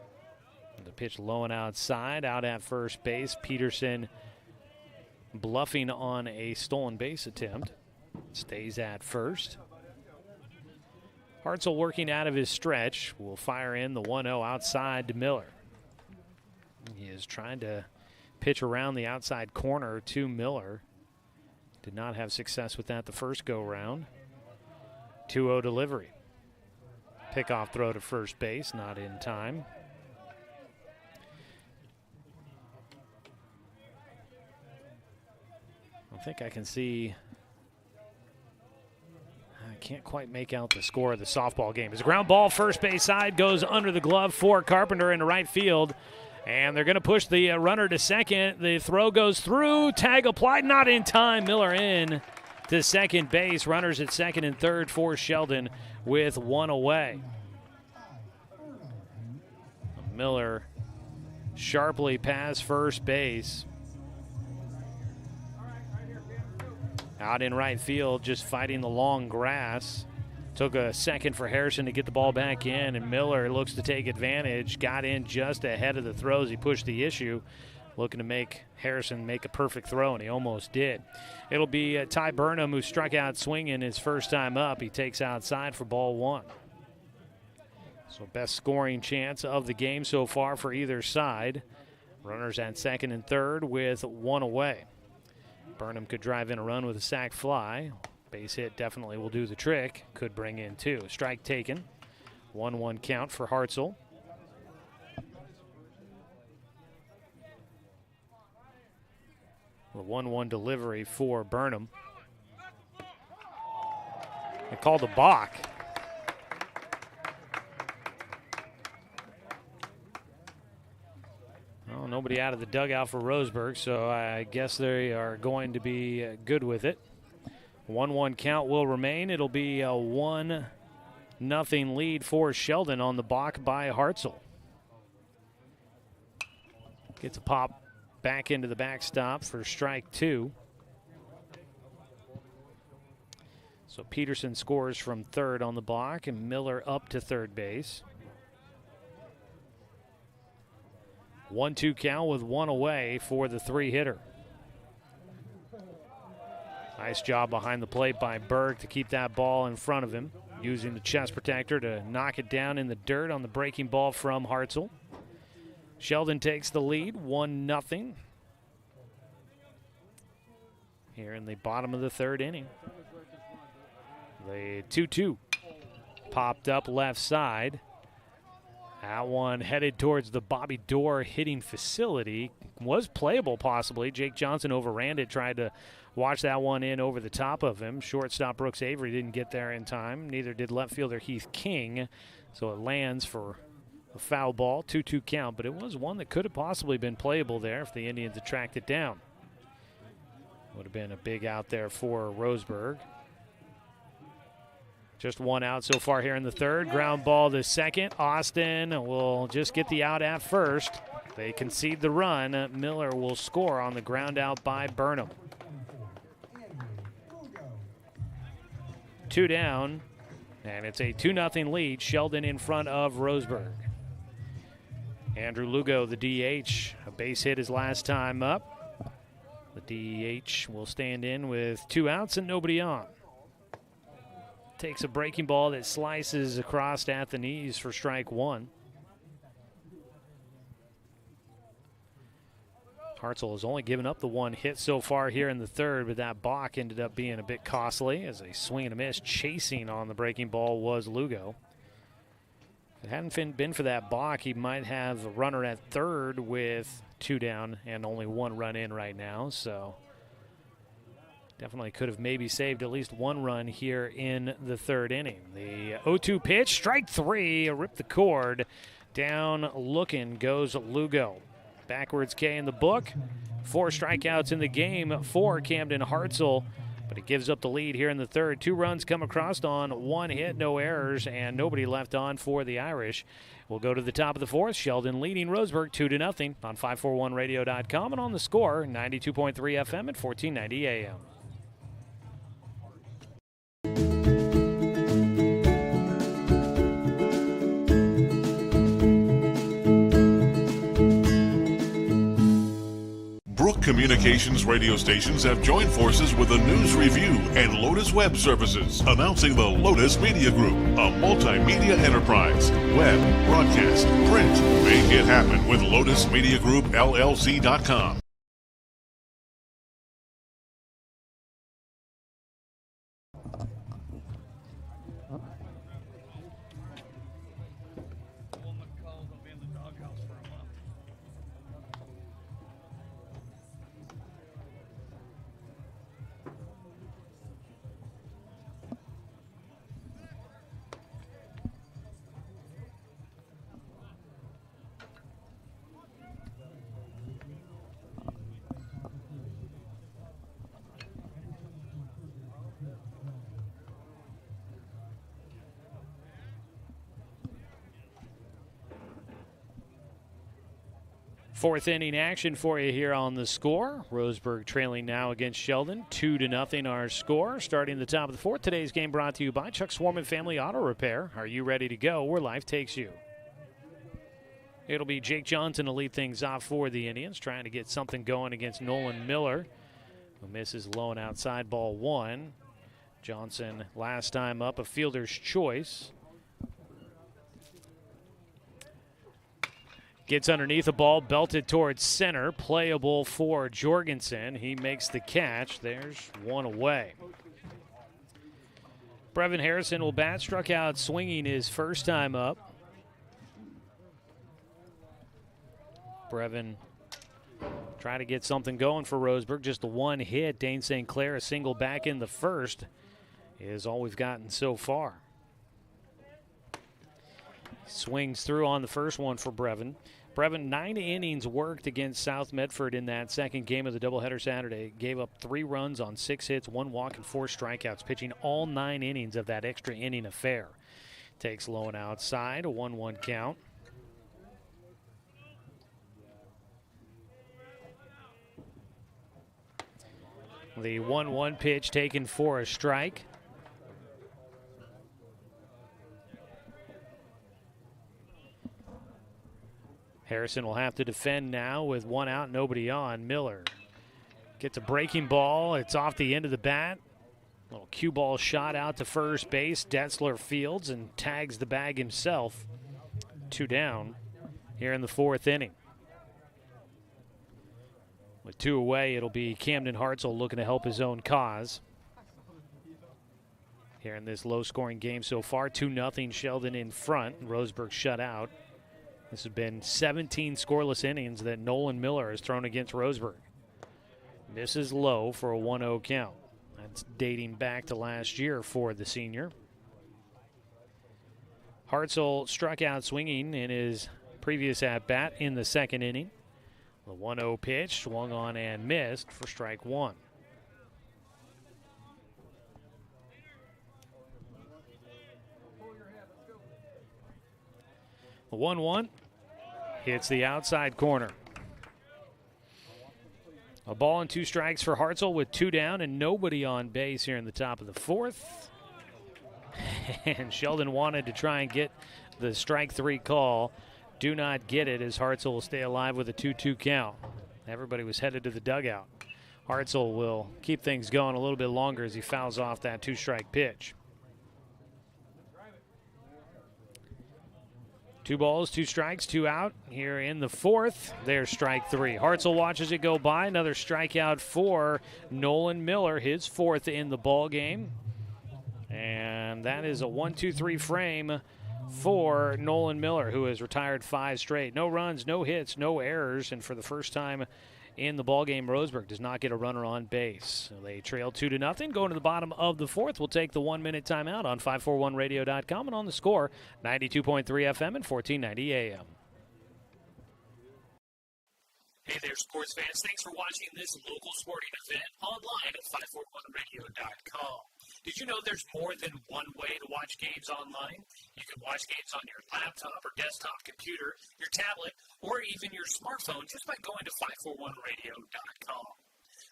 The pitch low and outside, out at first base. Peterson bluffing on a stolen base attempt. Stays at first. Hartzell working out of his stretch. Will fire in the 1-0 outside to Miller. He is trying to pitch around the outside corner to Miller. Did not have success with that the first go-round. 2-0 delivery. Pickoff throw to first base, not in time. I think I can see. I can't quite make out the score of the softball game. It's a ground ball, first base side, goes under the glove for Carpenter into right field. And they're going to push the runner to second. The throw goes through. Tag applied, not in time. Miller in to second base. Runners at second and third for Sheldon with one away. Miller sharply past first base. Out in right field, just fighting the long grass. Took a second for Harrison to get the ball back in, and Miller looks to take advantage. Got in just ahead of the throws. He pushed the issue, looking to make Harrison make a perfect throw, and he almost did. It'll be Ty Burnham, who struck out swinging his first time up. He takes outside for ball one. So best scoring chance of the game so far for either side. Runners at second and third with one away. Burnham could drive in a run with a sac fly. Base hit definitely will do the trick. Could bring in two. Strike taken. 1-1 count for Hartzell. The 1-1 delivery for Burnham. They called a balk. Well, nobody out of the dugout for Roseburg, so I guess they are going to be good with it. 1-1 count will remain. It'll be a 1-0 lead for Sheldon on the balk by Hartzell. Gets a pop back into the backstop for strike two. So Peterson scores from third on the balk, and Miller up to third base. 1-2 count with one away for the three-hitter. Nice job behind the plate by Berg to keep that ball in front of him. using the chest protector to knock it down in the dirt on the breaking ball from Hartzell. Sheldon takes the lead, 1-0. Here in the bottom of the third inning. The 2-2 popped up left side. That one headed towards the Bobby Dorr hitting facility. Was playable possibly. Jake Johnson overran it, tried to watch that one in over the top of him. Shortstop Brooks Avery didn't get there in time. Neither did left fielder Heath King. So it lands for a foul ball, 2-2 count. But it was one that could have possibly been playable there if the Indians had tracked it down. Would have been a big out there for Roseburg. Just one out so far here in the third. Ground ball to second. Austin will just get the out at first. They concede the run. Miller will score on the ground out by Burnham. 2 down, and it's a 2-0 lead. Sheldon in front of Roseburg. Andrew Lugo, the DH, a base hit his last time up. The DH will stand in with 2 outs and nobody on. Takes a breaking ball that slices across at the knees for strike 1. Hartzell has only given up the 1 hit so far here in the third, but that balk ended up being a bit costly as a swing and a miss. Chasing on the breaking ball was Lugo. If it hadn't been for that balk, he might have a runner at third with 2 down and only 1 run in right now. So definitely could have maybe saved at least 1 run here in the third inning. The 0-2 pitch, strike 3, ripped the cord. Down looking goes Lugo. Backwards K in the book. 4 strikeouts in the game for Camden Hartzell, but it gives up the lead here in the third. 2 runs come across on 1 hit, no errors, and nobody left on for the Irish. We'll go to the top of the 4th. Sheldon leading Roseburg 2-0 on 541radio.com and on the Score, 92.3 FM at 1490 AM. Brook Communications radio stations have joined forces with the News Review and Lotus Web Services, announcing the Lotus Media Group, a multimedia enterprise. Web, broadcast, print. Make it happen with LotusMediaGroupLLC.com. Fourth inning action for you here on the Score. Roseburg trailing now against Sheldon, 2-0 our score. Starting the top of the 4th, today's game brought to you by Chuck Swarman Family Auto Repair. Are you ready to go where life takes you? It'll be Jake Johnson to lead things off for the Indians, trying to get something going against Nolan Miller, who misses low and outside ball 1. Johnson last time up, a fielder's choice. Gets underneath the ball, belted towards center. Playable for Jorgensen. He makes the catch. There's 1 away. Brevin Harrison will bat. Struck out swinging his first time up. Brevin trying to get something going for Roseburg. Just the 1 hit. Dane St. Clair, a single back in the first, is all we've gotten so far. Swings through on the first one for Brevin. Brevin, 9 innings worked against South Medford in that second game of the doubleheader Saturday. Gave up 3 runs on 6 hits, 1 walk, and 4 strikeouts, pitching all 9 innings of that extra inning affair. Takes low and outside, a 1-1 count. The 1-1 pitch taken for a strike. Harrison will have to defend now with 1 out, nobody on. Miller gets a breaking ball. It's off the end of the bat. Little cue ball shot out to first base. Detzler fields and tags the bag himself. 2 down here in the 4th inning. With 2 away, it'll be Camden Hartzell looking to help his own cause. Here in this low-scoring game so far, 2-0 Sheldon in front. Roseburg shut out. This has been 17 scoreless innings that Nolan Miller has thrown against Roseburg. Misses low for a 1-0 count. That's dating back to last year for the senior. Hartzell struck out swinging in his previous at-bat in the 2nd inning. The 1-0 pitch swung on and missed for strike 1. The 1-1 hits the outside corner. A ball and 2 strikes for Hartzell with 2 down and nobody on base here in the top of the 4th. And Sheldon wanted to try and get the strike 3 call. Do not get it as Hartzell will stay alive with a 2-2 count. Everybody was headed to the dugout. Hartzell will keep things going a little bit longer as he fouls off that 2-strike pitch. 2 balls, 2 strikes, 2 out here in the 4th. There's strike 3. Hartzell watches it go by. Another strikeout for Nolan Miller, his 4th in the ball game. And that is a 1-2-3 frame for Nolan Miller, who has retired 5 straight. No runs, no hits, no errors, and for the first time in the ballgame, Roseburg does not get a runner on base. So they trail 2-0. Going to the bottom of the 4th, we'll take the 1-minute timeout on 541radio.com and on the score, 92.3 FM and 1490 AM. Hey there, sports fans. Thanks for watching this local sporting event online at 541radio.com. Did you know there's more than one way to watch games online? You can watch games on your laptop or desktop computer, your tablet, or even your smartphone just by going to 541radio.com.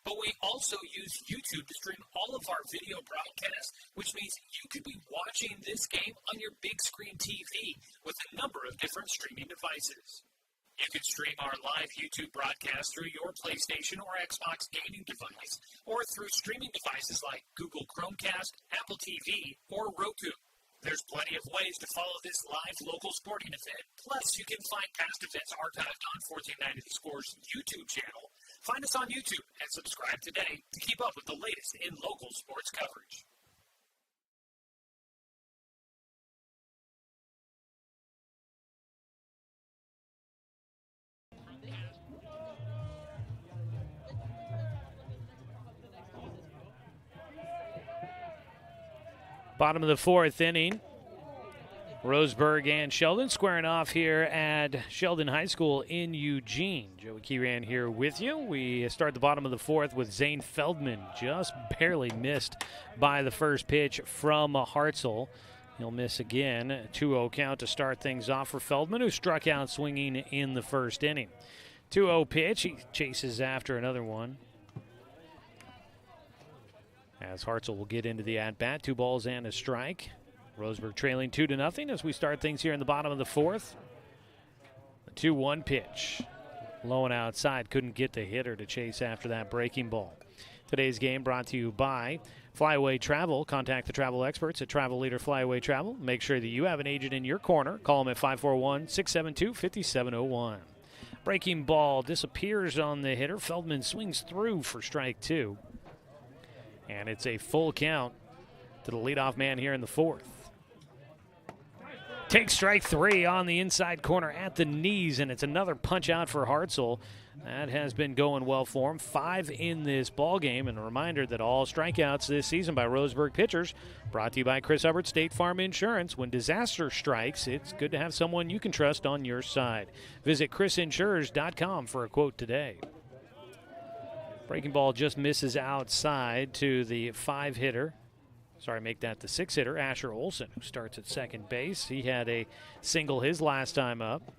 But we also use YouTube to stream all of our video broadcasts, which means you could be watching this game on your big screen TV with a number of different streaming devices. You can stream our live YouTube broadcast through your PlayStation or Xbox gaming device, or through streaming devices like Google Chromecast, Apple TV, or Roku. There's plenty of ways to follow this live local sporting event. Plus, you can find past events archived on 1490 The Score's YouTube channel. Find us on YouTube and subscribe today to keep up with the latest in local sports coverage. Bottom of the 4th inning. Roseburg and Sheldon squaring off here at Sheldon High School in Eugene. Joey Kieran here with you. We start the bottom of the 4th with Zane Feldman just barely missed by the first pitch from Hartzell. He'll miss again. 2-0 count to start things off for Feldman, who struck out swinging in the 1st inning. 2-0 pitch. He chases after another one, as Hartzell will get into the at-bat. 2 balls and a strike. Roseburg trailing 2-0 as we start things here in the bottom of the 4th. The 2-1 pitch. Low and outside. Couldn't get the hitter to chase after that breaking ball. Today's game brought to you by Flyaway Travel. Contact the travel experts at Travel Leader Flyaway Travel. Make sure that you have an agent in your corner. Call them at 541-672-5701. Breaking ball disappears on the hitter. Feldman swings through for strike 2. And it's a full count to the leadoff man here in the 4th. Takes strike 3 on the inside corner at the knees, and it's another punch out for Hartzell. That has been going well for him. 5 in this ball game, and a reminder that all strikeouts this season by Roseburg pitchers brought to you by Chris Hubbard State Farm Insurance. When disaster strikes, it's good to have someone you can trust on your side. Visit chrisinsurers.com for a quote today. Breaking ball just misses outside to the 5-hitter. Sorry, make that the 6-hitter, Asher Olson, who starts at second base. He had a single his last time up.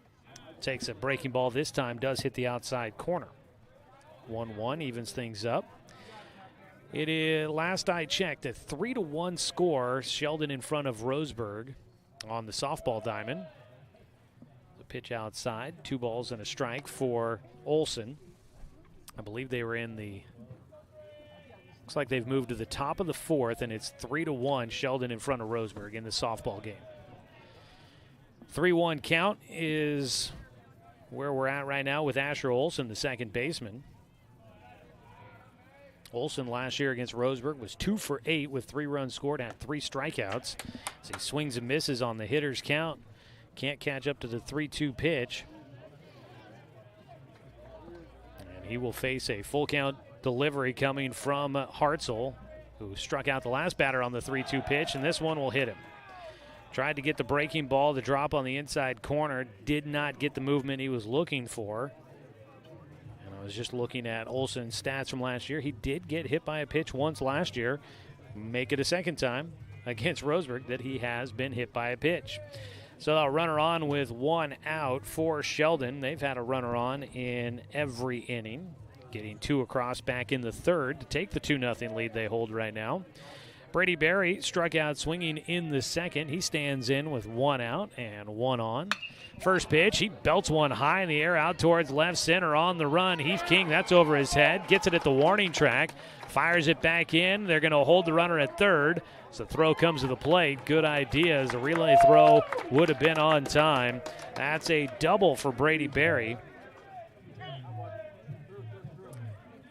Takes a breaking ball this time, does hit the outside corner. 1-1 evens things up. It is, last I checked, a 3-1 score. Sheldon in front of Roseburg on the softball diamond. The pitch outside, 2 balls and a strike for Olson. I believe they were in the Looks like they've moved to the top of the fourth, and it's 3-1 Sheldon in front of Roseburg in the softball game. 3-1 count is where we're at right now with Asher Olson, the second baseman. Olson last year against Roseburg was 2 for 8 with 3 runs scored, had 3 strikeouts. As he swings and misses on the hitter's count. Can't catch up to the 3-2 pitch. And he will face a full count delivery coming from Hartzell, who struck out the last batter on the 3-2 pitch, and this one will hit him. Tried to get the breaking ball to drop on the inside corner, did not get the movement he was looking for. I was just looking at Olson's stats from last year. He did get hit by a pitch once last year. Make it a second time against Roseburg that he has been hit by a pitch. So a runner on with 1 out for Sheldon. They've had a runner on in every inning, getting 2 across back in the third to take the 2-0 lead they hold right now. Brady Berry struck out swinging in the second. He stands in with 1 out and 1 on. First pitch, he belts one high in the air out towards left center on the run. Heath King, that's over his head, gets it at the warning track, fires it back in. They're going to hold the runner at third. So the throw comes to the plate. Good idea as the relay throw would have been on time. That's a double for Brady Berry.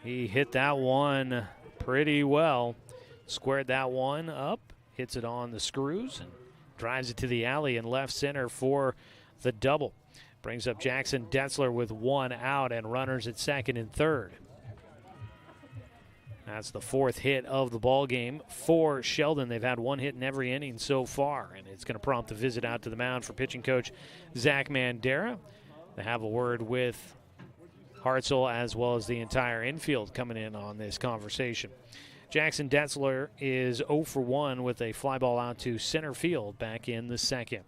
He hit that one pretty well. Squared that one up, hits it on the screws, and drives it to the alley in left center for the double. Brings up Jackson Detzler with 1 out and runners at second and third. That's the 4th hit of the ball game for Sheldon. They've had 1 hit in every inning so far, and it's going to prompt a visit out to the mound for pitching coach Zach Mandera. They have a word with Hartzell as well as the entire infield coming in on this conversation. Jackson Detzler is 0 for 1 with a fly ball out to center field back in the second.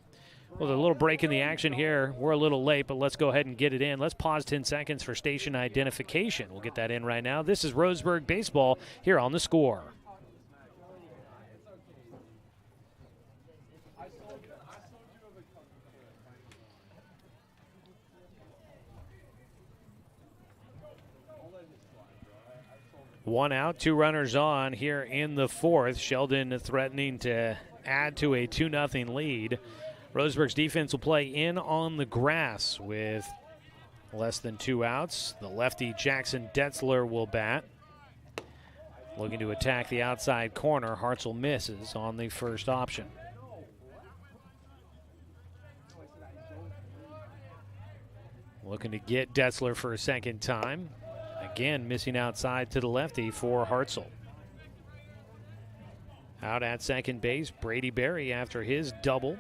Well, a little break in the action here. We're a little late, but let's go ahead and get it in. Let's pause 10 seconds for station identification. We'll get that in right now. This is Roseburg Baseball here on The Score. One out, 2 runners on here in the fourth. Sheldon threatening to add to a 2-0 lead. Roseburg's defense will play in on the grass with less than 2 outs. The lefty Jackson Detzler will bat. Looking to attack the outside corner. Hartzell misses on the first option. Looking to get Detzler for a second time. Again, missing outside to the lefty for Hartzell. Out at second base, Brady Berry after his double.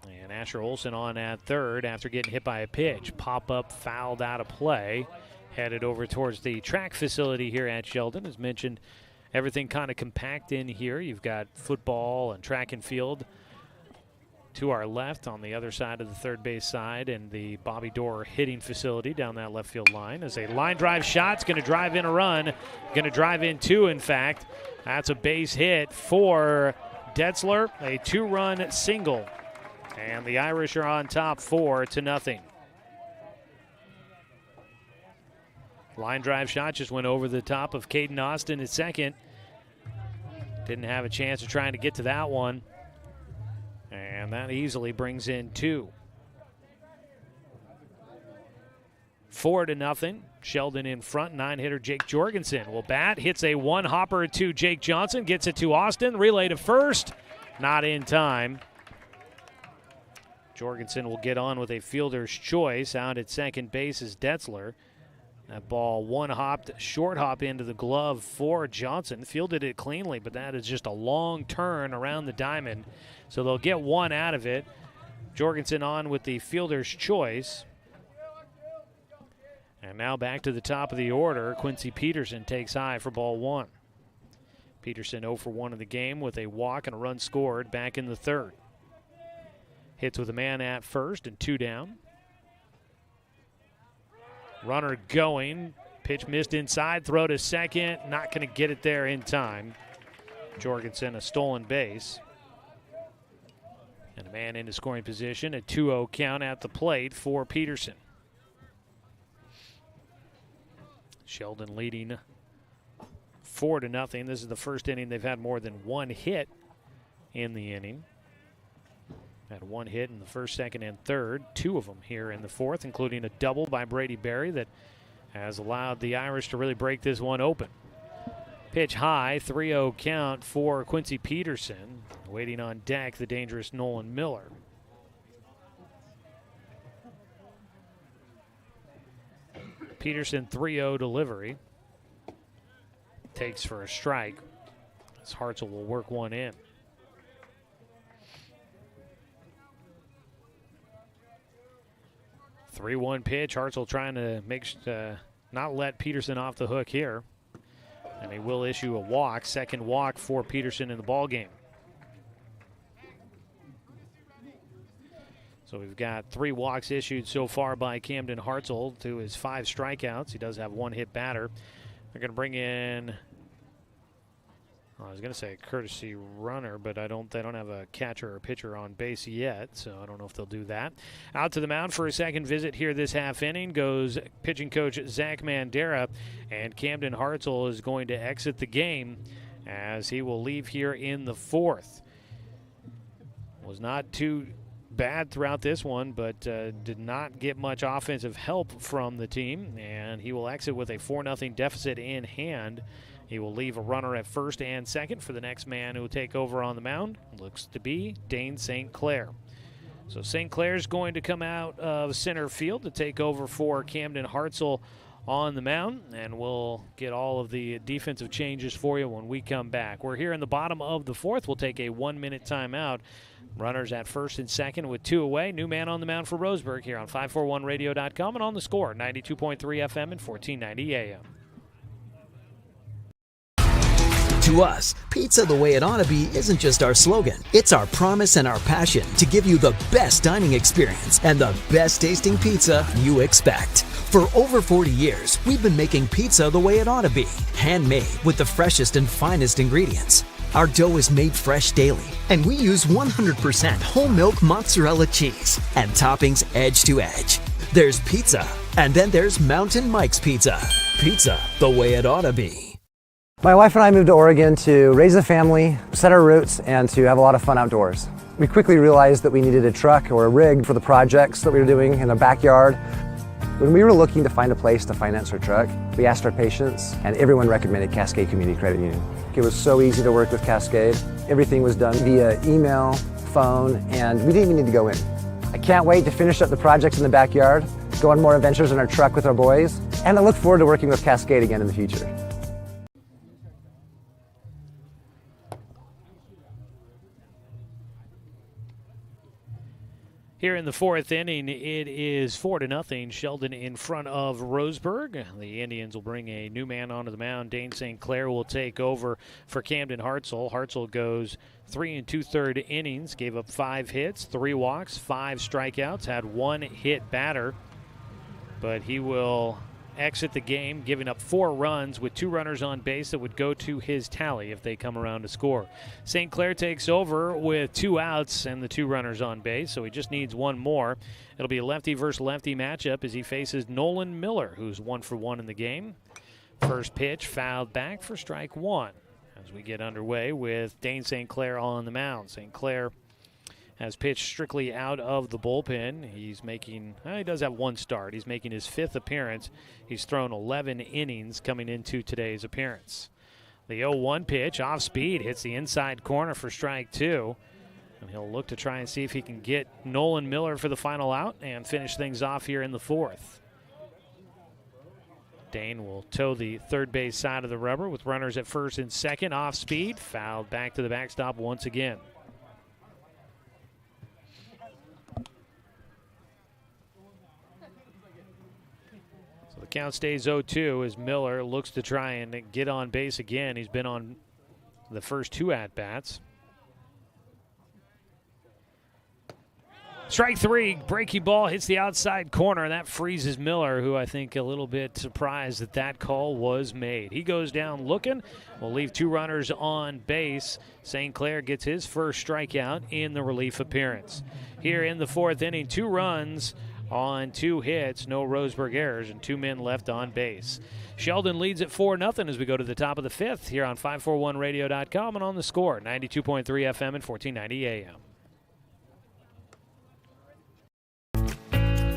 And Asher Olson on at third after getting hit by a pitch. Pop-up fouled out of play. Headed over towards the track facility here at Sheldon. As mentioned, everything kind of compact in here. You've got football and track and field to our left on the other side of the third base side, and the Bobby Dorr hitting facility down that left field line. As a line drive shot's going to drive in a run. Going to drive in 2, in fact. That's a base hit for Detzler. A 2-run single. And the Irish are on top 4-0. Line drive shot just went over the top of Caden Austin at second. Didn't have a chance of trying to get to that one. And that easily brings in 2. 4-0. Sheldon in front. 9-hitter Jake Jorgensen will bat. Hits a 1-hopper to Jake Johnson. Gets it to Austin. Relay to first. Not in time. Jorgensen will get on with a fielder's choice. Out at second base is Detzler. That ball one-hopped, short hop into the glove for Johnson. Fielded it cleanly, but that is just a long turn around the diamond. So they'll get 1 out of it. Jorgensen on with the fielder's choice. And now back to the top of the order. Quincy Peterson takes high for ball 1. Peterson 0 for 1 in the game with a walk and a run scored back in the third. Hits with a man at first and 2 down. Runner going. Pitch missed inside. Throw to second. Not going to get it there in time. Jorgensen a stolen base. And a man into scoring position. A 2-0 count at the plate for Peterson. Sheldon leading 4-0. This is the first inning they've had more than one hit in the inning. Had one hit in the first, second, and third. Two of them here in the fourth, including a double by Brady Berry that has allowed the Irish to really break this one open. Pitch high, 3-0 count for Quincy Peterson. Waiting on deck, the dangerous Nolan Miller. Peterson 3-0 delivery. Takes for a strike. As Hartzell will work one in. 3-1 pitch. Hartzell trying to not let Peterson off the hook here. And he will issue a walk. Second walk for Peterson in the ballgame. So we've got 3 walks issued so far by Camden Hartzell to his 5 strikeouts. He does have one hit batter. They're going to bring in, I was going to say a courtesy runner, but they don't have a catcher or pitcher on base yet, so I don't know if they'll do that. Out to the mound for a second visit here this half inning goes pitching coach Zach Mandera, and Camden Hartzell is going to exit the game as he will leave here in the fourth. Was not too bad throughout this one, but did not get much offensive help from the team, and he will exit with a 4-0 deficit in hand. He will leave a runner at first and second for the next man who will take over on the mound. Looks to be Dane St. Clair. So St. Clair's going to come out of center field to take over for Camden Hartzell on the mound, and we'll get all of the defensive changes for you when we come back. We're here in the bottom of the fourth. We'll take a 1-minute timeout. Runners at first and second with 2 away. New man on the mound for Roseburg here on 541radio.com and on the Score, 92.3 FM and 1490 AM. To us, pizza the way it ought to be isn't just our slogan. It's our promise and our passion to give you the best dining experience and the best tasting pizza you expect. For over 40 years, we've been making pizza the way it ought to be. Handmade with the freshest and finest ingredients. Our dough is made fresh daily, and we use 100% whole milk mozzarella cheese and toppings edge to edge. There's pizza, and then there's Mountain Mike's Pizza. Pizza the way it ought to be. My wife and I moved to Oregon to raise a family, set our roots, and to have a lot of fun outdoors. We quickly realized that we needed a truck or a rig for the projects that we were doing in our backyard. When we were looking to find a place to finance our truck, we asked our patients, and everyone recommended Cascade Community Credit Union. It was so easy to work with Cascade. Everything was done via email, phone, and we didn't even need to go in. I can't wait to finish up the projects in the backyard, go on more adventures in our truck with our boys, and I look forward to working with Cascade again in the future. Here in the fourth inning, it is 4-0. Sheldon in front of Roseburg. The Indians will bring a new man onto the mound. Dane St. Clair will take over for Camden Hartzell. Hartzell goes 3 2/3 innings, gave up 5 hits, 3 walks, 5 strikeouts, had 1 hit batter. But he will exit the game, giving up 4 runs with 2 runners on base that would go to his tally if they come around to score. St. Clair takes over with 2 outs and the 2 runners on base, so he just needs 1 more. It'll be a lefty versus lefty matchup as he faces Nolan Miller, who's 1 for 1 in the game. First pitch fouled back for strike 1 as we get underway with Dane St. Clair on the mound. St. Clair has pitched strictly out of the bullpen. He's making, he does have 1 start. He's making his 5th appearance. He's thrown 11 innings coming into today's appearance. The 0-1 pitch, off speed, hits the inside corner for strike 2. And he'll look to try and see if he can get Nolan Miller for the final out and finish things off here in the 4th. Dane will toe the third base side of the rubber with runners at first and second. Off speed, fouled back to the backstop once again. The count stays 0-2 as Miller looks to try and get on base again. He's been on the first 2 at-bats. Strike 3, breaking ball hits the outside corner. That freezes Miller, who I think a little bit surprised that that call was made. He goes down looking. We'll leave 2 runners on base. St. Clair gets his first strikeout in the relief appearance. Here in the 4th inning, 2 runs on 2 hits, no Roseburg errors, and 2 men left on base. Sheldon leads at 4-0 as we go to the top of the 5th here on 541radio.com and on the Score, 92.3 FM and 1490 AM.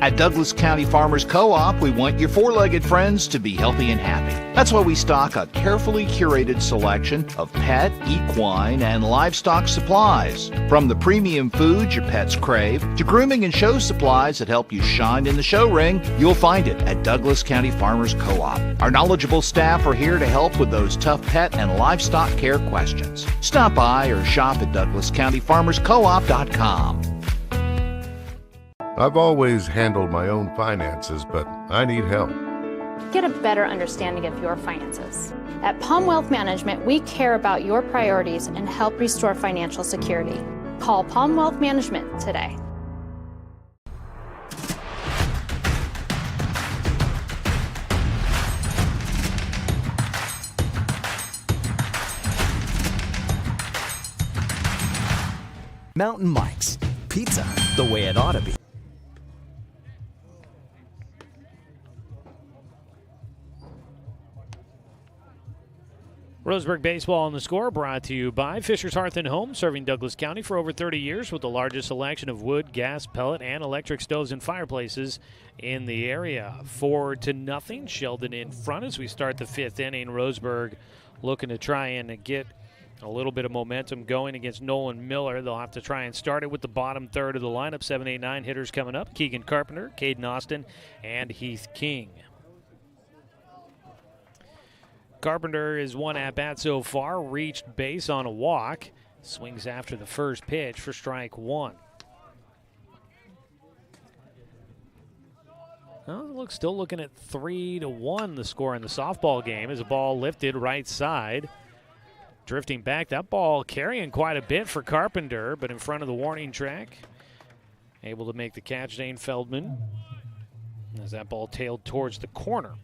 At Douglas County Farmers Co-op, we want your four-legged friends to be healthy and happy. That's why we stock a carefully curated selection of pet, equine, and livestock supplies. From the premium foods your pets crave to grooming and show supplies that help you shine in the show ring, you'll find it at Douglas County Farmers Co-op. Our knowledgeable staff are here to help with those tough pet and livestock care questions. Stop by or shop at DouglasCountyFarmersCoop.com. I've always handled my own finances, but I need help. Get a better understanding of your finances. At Palm Wealth Management, we care about your priorities and help restore financial security. Call Palm Wealth Management today. Mountain Mike's, pizza the way it ought to be. Roseburg Baseball on the Score brought to you by Fisher's Hearth and Home, serving Douglas County for over 30 years with the largest selection of wood, gas, pellet, and electric stoves and fireplaces in the area. 4-0, Sheldon in front as we start the 5th inning. Roseburg looking to try and get a little bit of momentum going against Nolan Miller. They'll have to try and start it with the bottom third of the lineup. 7, 8, 9 hitters coming up. Keegan Carpenter, Caden Austin, and Heath King. Carpenter is 1 at-bat so far, reached base on a walk. Swings after the first pitch for strike 1. Well, still looking at 3-1 the score in the softball game as a ball lifted right side. Drifting back, that ball carrying quite a bit for Carpenter, but in front of the warning track. Able to make the catch, Dane Feldman, as that ball tailed towards the corner.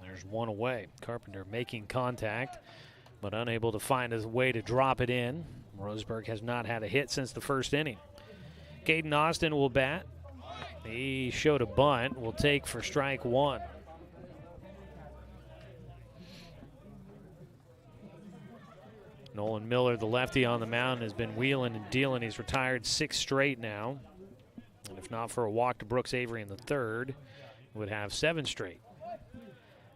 There's 1 away. Carpenter making contact, but unable to find a way to drop it in. Roseburg has not had a hit since the first inning. Caden Austin will bat. He showed a bunt. Will take for strike 1. Nolan Miller, the lefty on the mound, has been wheeling and dealing. He's retired 6 straight now. And if not for a walk to Brooks Avery in the 3rd, would have 7 straight.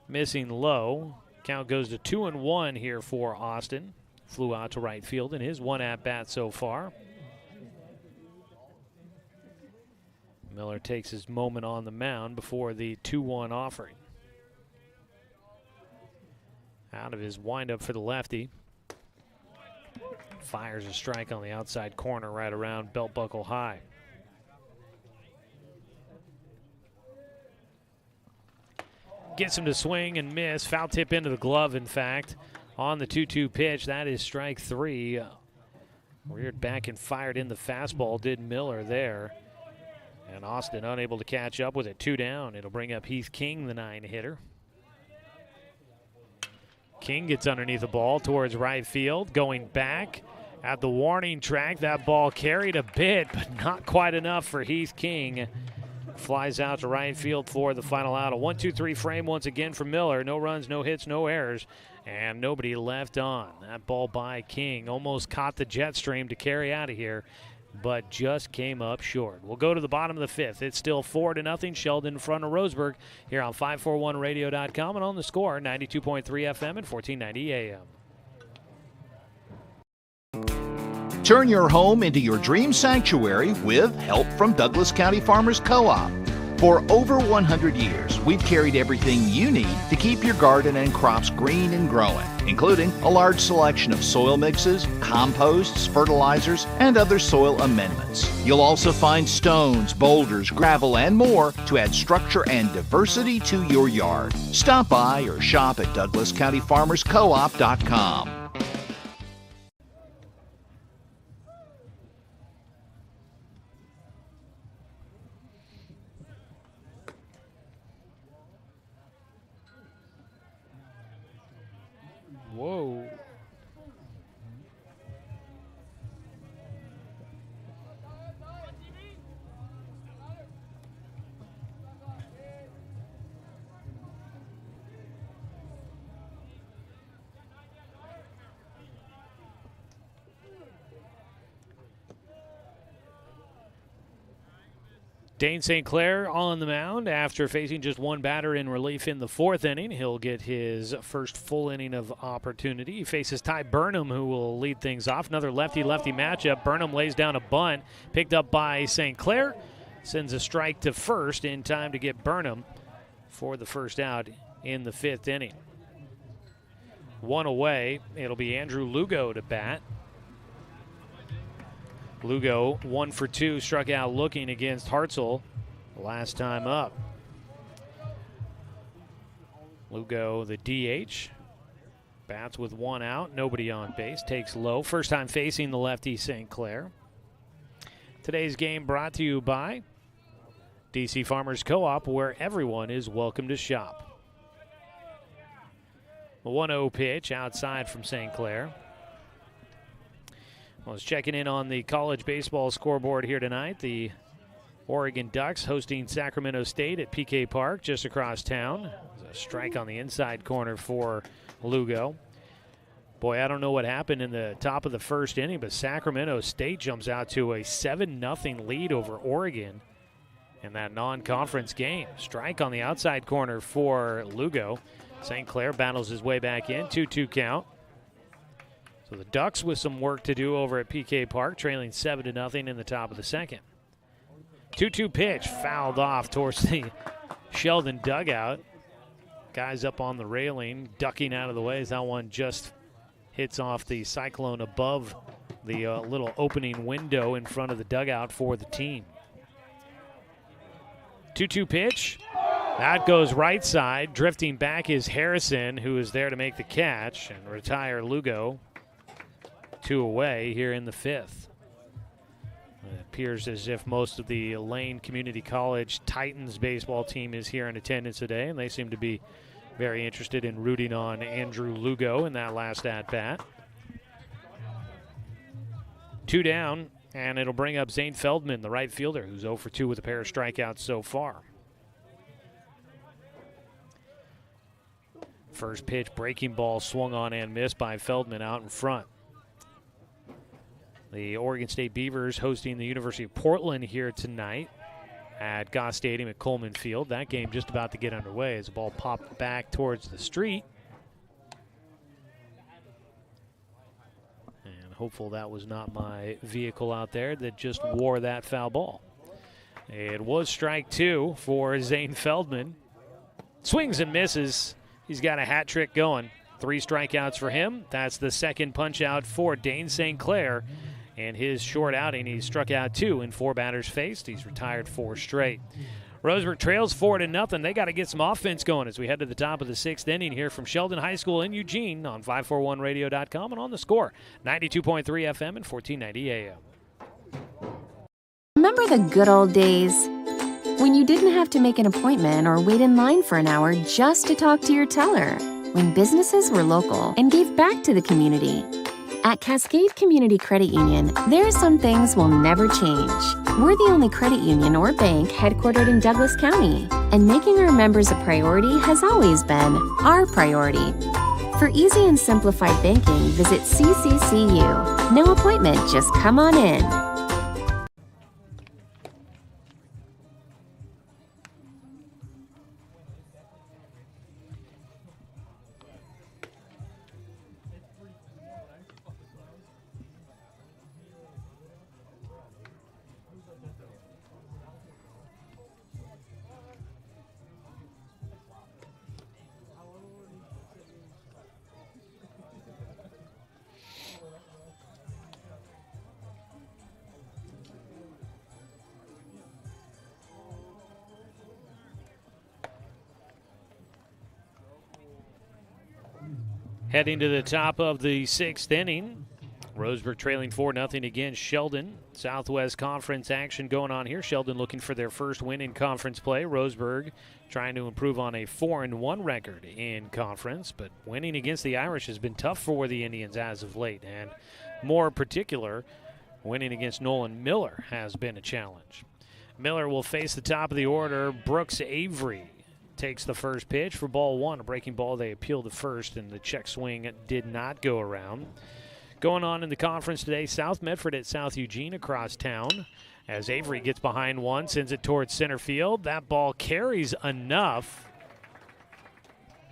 Missing low. Count goes to 2-1 here for Austin. Flew out to right field in his 1 at-bat so far. Miller takes his moment on the mound before the 2-1 offering. Out of his windup for the lefty. Fires a strike on the outside corner right around belt buckle high. Gets him to swing and miss. Foul tip into the glove, in fact, on the 2-2 pitch. That is strike 3. Reared back and fired in the fastball, did Miller there. And Austin unable to catch up with it. 2 down. It'll bring up Heath King, the 9-hitter. King gets underneath the ball towards right field. Going back at the warning track. That ball carried a bit, but not quite enough for Heath King. Flies out to right field for the final out. A 1-2-3 frame once again for Miller. No runs, no hits, no errors, and nobody left on. That ball by King almost caught the jet stream to carry out of here, but just came up short. We'll go to the bottom of the 5th. It's still 4-0. Sheldon in front of Roseburg here on 541radio.com and on the Score, 92.3 FM and 1490 AM. Turn your home into your dream sanctuary with help from Douglas County Farmers Co-op. For over 100 years, we've carried everything you need to keep your garden and crops green and growing, including a large selection of soil mixes, composts, fertilizers, and other soil amendments. You'll also find stones, boulders, gravel, and more to add structure and diversity to your yard. Stop by or shop at DouglasCountyFarmersCoop.com. Whoa. Dane St. Clair on the mound after facing just one batter in relief in the 4th inning. He'll get his first full inning of opportunity. He faces Ty Burnham, who will lead things off. Another lefty-lefty matchup. Burnham lays down a bunt, picked up by St. Clair. Sends a strike to first in time to get Burnham for the first out in the 5th inning. One away. It'll be Andrew Lugo to bat. Lugo 1 for 2, struck out looking against Hartzell last time up. Lugo, the DH, bats with 1 out, nobody on base, takes low. First time facing the lefty St. Clair. Today's game brought to you by DC Farmers Co-op, where everyone is welcome to shop. A 1-0 pitch outside from St. Clair. I was checking in on the college baseball scoreboard here tonight. The Oregon Ducks hosting Sacramento State at PK Park just across town. There's a strike on the inside corner for Lugo. Boy, I don't know what happened in the top of the 1st inning, but Sacramento State jumps out to a 7-0 lead over Oregon in that non-conference game. Strike on the outside corner for Lugo. St. Clair battles his way back in, 2-2 count. So the Ducks with some work to do over at PK Park, trailing 7-0 in the top of the 2nd. 2-2 pitch fouled off towards the Sheldon dugout. Guys up on the railing, ducking out of the way as that one just hits off the cyclone above the little opening window in front of the dugout for the team. 2-2 pitch. That goes right side. Drifting back is Harrison, who is there to make the catch and retire Lugo. 2 away here in the 5th. It appears as if most of the Lane Community College Titans baseball team is here in attendance today, and they seem to be very interested in rooting on Andrew Lugo in that last at-bat. 2 down, and it'll bring up Zane Feldman, the right fielder, who's 0 for 2 with a pair of strikeouts so far. First pitch, breaking ball swung on and missed by Feldman out in front. The Oregon State Beavers hosting the University of Portland here tonight at Goss Stadium at Coleman Field. That game just about to get underway as the ball popped back towards the street. And hopeful that was not my vehicle out there that just wore that foul ball. It was strike 2 for Zane Feldman. Swings and misses. He's got a hat trick going. 3 strikeouts for him. That's the second punch out for Dane St. Clair. And his short outing, he struck out 2 in 4 batters faced. He's retired 4 straight. Roseburg trails 4-0. They got to get some offense going as we head to the top of the 6th inning here from Sheldon High School in Eugene on 541radio.com and on the Score, 92.3 FM and 1490 AM. Remember the good old days? When you didn't have to make an appointment or wait in line for an hour just to talk to your teller. When businesses were local and gave back to the community. At Cascade Community Credit Union, there are some things will never change. We're the only credit union or bank headquartered in Douglas County, and making our members a priority has always been our priority. For easy and simplified banking, visit CCCU. No appointment, just come on in. Heading to the top of the 6th inning. Roseburg trailing 4-0 against Sheldon. Southwest Conference action going on here. Sheldon looking for their first win in conference play. Roseburg trying to improve on a 4-1 record in conference, but winning against the Irish has been tough for the Indians as of late, and more particular, winning against Nolan Miller has been a challenge. Miller will face the top of the order. Brooks Avery takes the first pitch for ball 1. A breaking ball, they appeal to first, and the check swing did not go around. Going on in the conference today, South Medford at South Eugene across town As Avery gets behind one, sends it towards center field. That ball carries enough.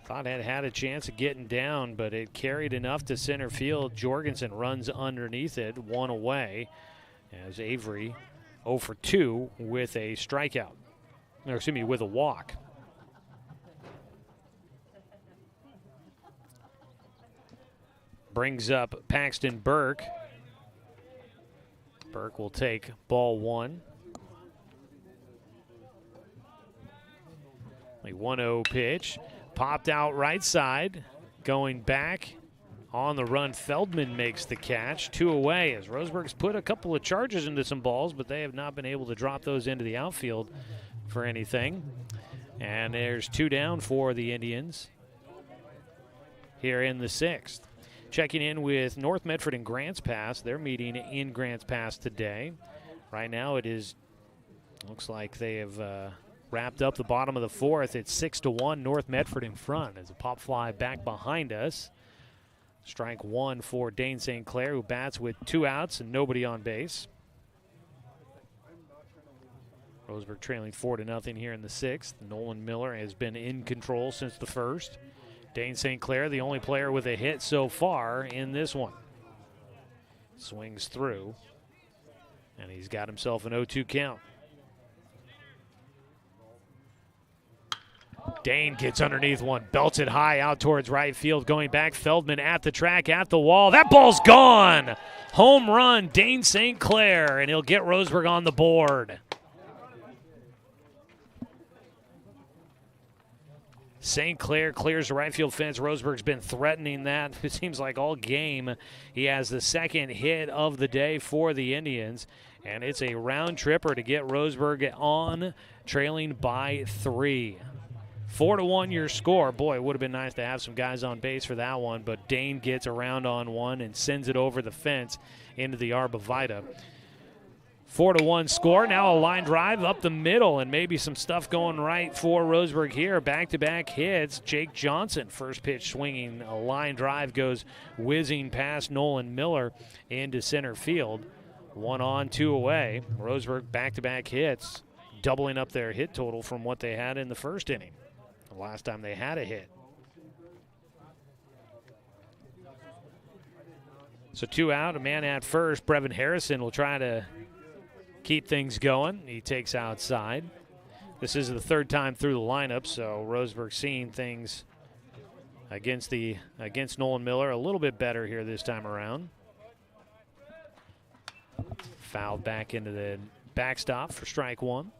Thought it had a chance of getting down, but it carried enough to center field. Jorgensen runs underneath it, one away, as Avery 0 for 2 with a strikeout. Or excuse me, with a walk. Brings up Paxton Burke. Burke will take ball one. A 1-0 pitch. Popped out right side. Going back on the run. Feldman makes the catch. 2 away as Roseburg's put a couple of charges into some balls, but they have not been able to drop those into the outfield for anything. And there's 2 down for the Indians here in the 6th. Checking in with North Medford and Grants Pass. They're meeting in Grants Pass today. Right now it is, looks like they have wrapped up the bottom of the 4th. It's 6-1 North Medford in front as a pop fly back behind us. Strike one for Dane St. Clair, who bats with 2 outs and nobody on base. Roseburg trailing 4-0 here in the 6th. Nolan Miller has been in control since the 1st. Dane St. Clair, the only player with a hit so far in this one. Swings through, and he's got himself an 0-2 count. Dane gets underneath one, belts it high out towards right field. Going back, Feldman at the track, at the wall. That ball's gone! Home run, Dane St. Clair, and he'll get Roseburg on the board. St. Clair clears the right field fence. Roseburg's been threatening that. It seems like all game he has the second hit of the day for the Indians. And it's a round tripper to get Roseburg on, trailing by 3. 4-1 your score. Boy, it would have been nice to have some guys on base for that one, but Dane gets around on one and sends it over the fence into the Arbavita. 4-1 score. Now a line drive up the middle, and maybe some stuff going right for Roseburg here. Back-to-back hits. Jake Johnson, first pitch swinging. A line drive goes whizzing past Nolan Miller into center field. 1 on, 2 away. Roseburg back-to-back hits, doubling up their hit total from what they had in the first inning. The last time they had a hit. So 2 out, a man at first. Brevin Harrison will try to keep things going. He takes outside. This is the 3rd time through the lineup, so Roseburg seeing things against Nolan Miller a little bit better here this time around. Fouled back into the backstop for strike one.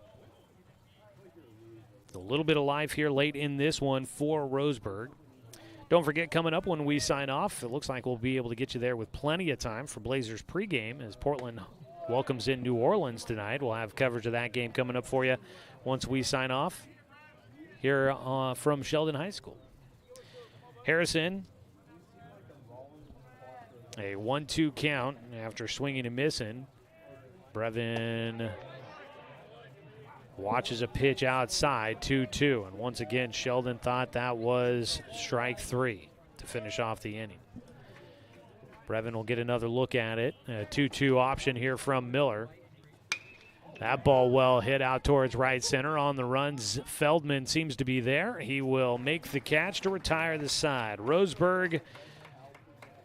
A little bit of life here late in this one for Roseburg. Don't forget, coming up when we sign off, it looks like we'll be able to get you there with plenty of time for Blazers pregame as Portland welcomes in New Orleans tonight. We'll have coverage of that game coming up for you once we sign off here from Sheldon High School. Harrison, a 1-2 count after swinging and missing. Brevin watches a pitch outside, 2-2. And once again, Sheldon thought that was strike 3 to finish off the inning. Brevin will get another look at it. A 2-2 option here from Miller. That ball well hit out towards right center. On the runs, Feldman seems to be there. He will make the catch to retire the side. Roseburg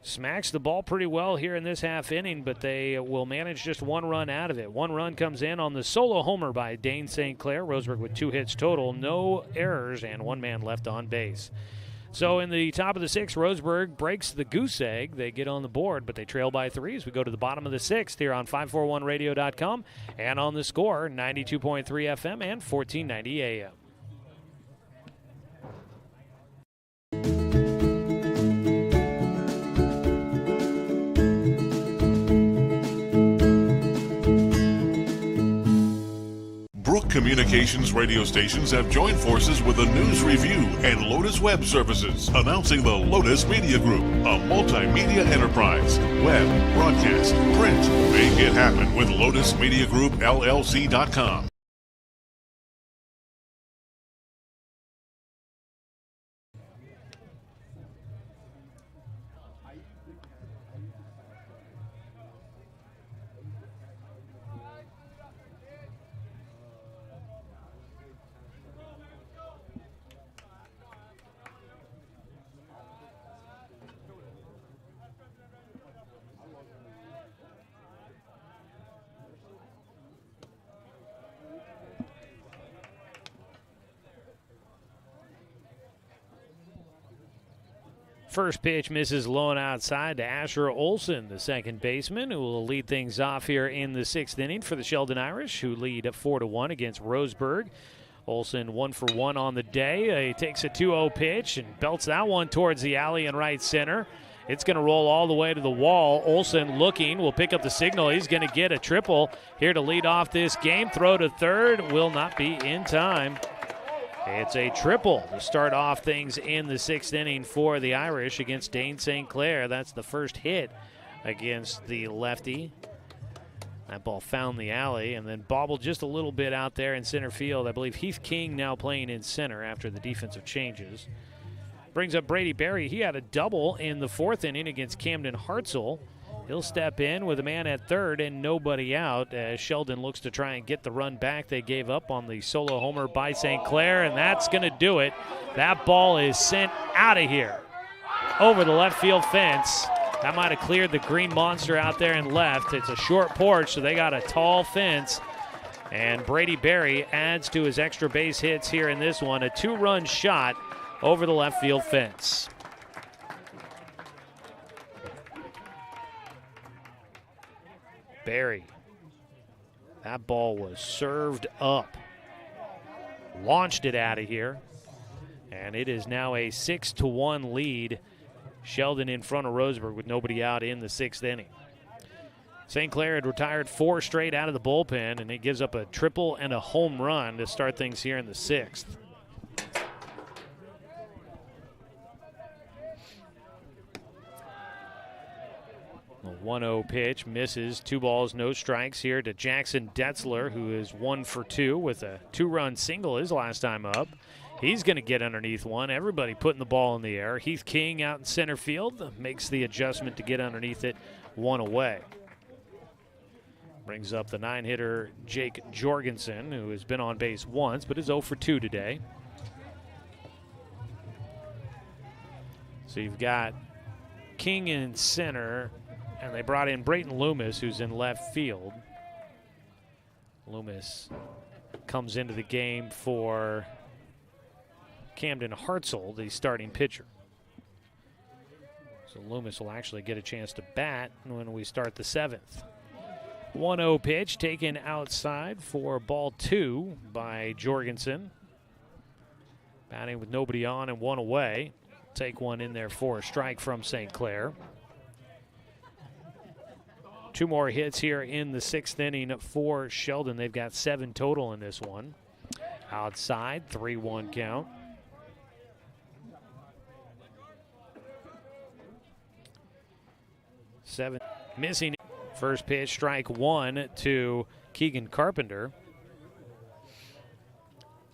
smacks the ball pretty well here in this half inning, but they will manage just 1 run out of it. 1 run comes in on the solo homer by Dane St. Clair. Roseburg with 2 hits total, no errors, and 1 man left on base. So in the top of the 6th, Roseburg breaks the goose egg. They get on the board, but they trail by 3 as we go to the bottom of the 6th here on 541radio.com and on the Score, 92.3 FM and 1490 AM. Brook Communications radio stations have joined forces with the News Review and Lotus Web Services, announcing the Lotus Media Group, a multimedia enterprise. Web, broadcast, print. Make it happen with LotusMediaGroupLLC.com. First pitch misses low and outside to Asher Olson, the second baseman, who will lead things off here in the 6th inning for the Sheldon Irish, who lead 4-1 against Roseburg. Olson 1 for 1 on the day. He takes a 2-0 pitch and belts that one towards the alley in right center. It's going to roll all the way to the wall. Olson looking, will pick up the signal. He's going to get a triple here to lead off this game. Throw to third will not be in time. It's a triple to start off things in the 6th inning for the Irish against Dane St. Clair. That's the first hit against the lefty. That ball found the alley and then bobbled just a little bit out there in center field. I believe Heath King now playing in center after the defensive changes. Brings up Brady Berry. He had a double in the 4th inning against Camden Hartzell. He'll step in with a man at third and nobody out as Sheldon looks to try and get the run back they gave up on the solo homer by St. Clair, and that's going to do it. That ball is sent out of here over the left field fence. That might have cleared the green monster out there and left. It's a short porch, so they got a tall fence. And Brady Berry adds to his extra base hits here in this one, a 2-run shot over the left field fence. Berry. That ball was served up. Launched it out of here. And it is now a 6-1 lead. Sheldon in front of Roseburg with nobody out in the 6th inning. St. Clair had retired 4 straight out of the bullpen, and it gives up a triple and a home run to start things here in the 6th. The 1-0 pitch misses. 2 balls, no strikes here to Jackson Detzler, who is 1 for 2 with a 2-run single his last time up. He's going to get underneath one. Everybody putting the ball in the air. Heath King out in center field makes the adjustment to get underneath it, 1 away. Brings up the 9-hitter Jake Jorgensen, who has been on base once but is 0 for 2 today. So you've got King in center, and they brought in Brayton Loomis, who's in left field. Loomis comes into the game for Camden Hartzell, the starting pitcher. So Loomis will actually get a chance to bat when we start the 7th. 1-0 pitch taken outside for ball 2 by Jorgensen. Batting with nobody on and 1 away. Take one in there for a strike from St. Clair. 2 more hits here in the 6th inning for Sheldon. They've got 7 total in this one. Outside, 3-1 count. Seven missing. First pitch, strike 1 to Keegan Carpenter.